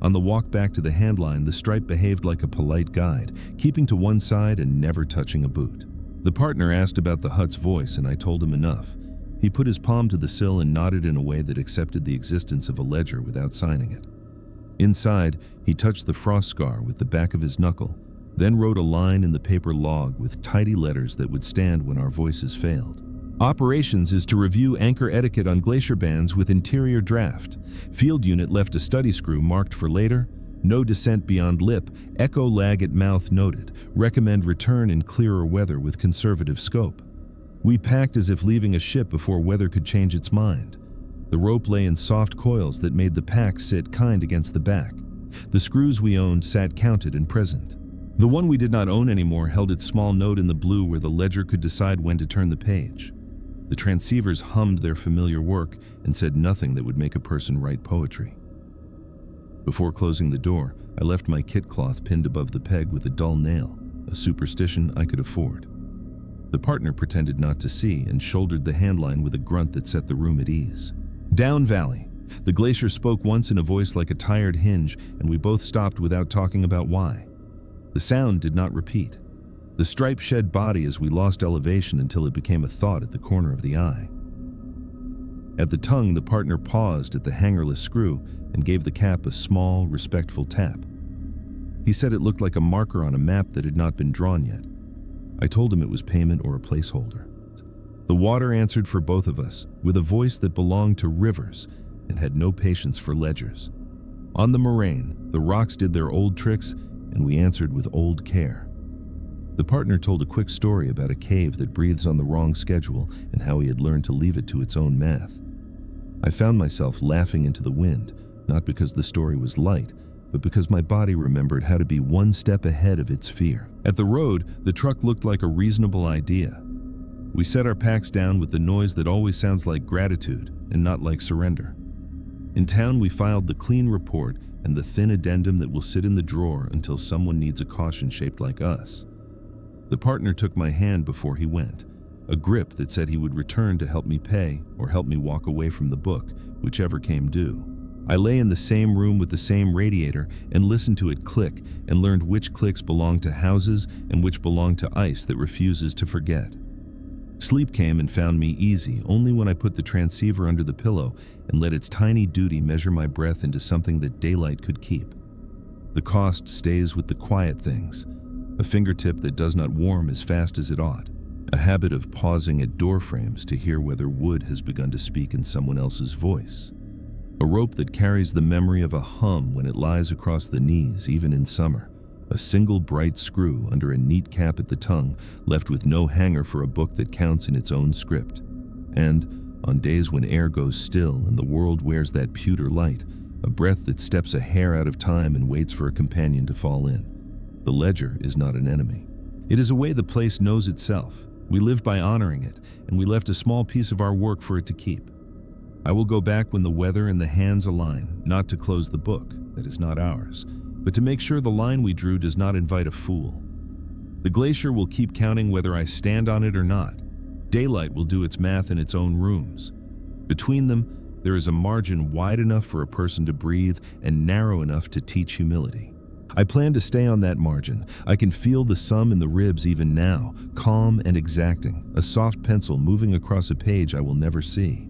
On the walk back to the handline, the stripe behaved like a polite guide, keeping to one side and never touching a boot. The partner asked about the hut's voice, and I told him enough. He put his palm to the sill and nodded in a way that accepted the existence of a ledger without signing it. Inside, he touched the frost scar with the back of his knuckle, then wrote a line in the paper log with tidy letters that would stand when our voices failed. Operations is to review anchor etiquette on glacier bands with interior draft. Field unit left a study screw marked for later. No descent beyond lip. Echo lag at mouth noted. Recommend return in clearer weather with conservative scope. We packed as if leaving a ship before weather could change its mind. The rope lay in soft coils that made the pack sit kind against the back. The screws we owned sat counted and present. The one we did not own anymore held its small note in the blue where the ledger could decide when to turn the page. The transceivers hummed their familiar work and said nothing that would make a person write poetry. Before closing the door, I left my kit cloth pinned above the peg with a dull nail, a superstition I could afford. The partner pretended not to see and shouldered the handline with a grunt that set the room at ease. Down valley. The glacier spoke once in a voice like a tired hinge, and we both stopped without talking about why. The sound did not repeat. The stripe shed body as we lost elevation until it became a thought at the corner of the eye. At the tongue, the partner paused at the hangerless screw and gave the cap a small, respectful tap. He said it looked like a marker on a map that had not been drawn yet. I told him it was payment or a placeholder. The water answered for both of us, with a voice that belonged to rivers and had no patience for ledgers. On the moraine, the rocks did their old tricks, and we answered with old care. The partner told a quick story about a cave that breathes on the wrong schedule and how he had learned to leave it to its own math. I found myself laughing into the wind, not because the story was light, but because my body remembered how to be one step ahead of its fear. At the road, the truck looked like a reasonable idea. We set our packs down with the noise that always sounds like gratitude and not like surrender. In town, we filed the clean report and the thin addendum that will sit in the drawer until someone needs a caution shaped like us. The partner took my hand before he went, a grip that said he would return to help me pay or help me walk away from the book, whichever came due. I lay in the same room with the same radiator and listened to it click and learned which clicks belong to houses and which belong to ice that refuses to forget. Sleep came and found me easy only when I put the transceiver under the pillow and let its tiny duty measure my breath into something that daylight could keep. The cost stays with the quiet things. A fingertip that does not warm as fast as it ought. A habit of pausing at door frames to hear whether wood has begun to speak in someone else's voice. A rope that carries the memory of a hum when it lies across the knees, even in summer. A single bright screw under a neat cap at the tongue, left with no hanger for a book that counts in its own script. And, on days when air goes still and the world wears that pewter light, a breath that steps a hair out of time and waits for a companion to fall in. The ledger is not an enemy. It is a way the place knows itself. We live by honoring it, and we left a small piece of our work for it to keep. I will go back when the weather and the hands align, not to close the book, that is not ours, but to make sure the line we drew does not invite a fool. The glacier will keep counting whether I stand on it or not. Daylight will do its math in its own rooms. Between them, there is a margin wide enough for a person to breathe and narrow enough to teach humility. I plan to stay on that margin. I can feel the sum in the ribs even now, calm and exacting, a soft pencil moving across a page I will never see.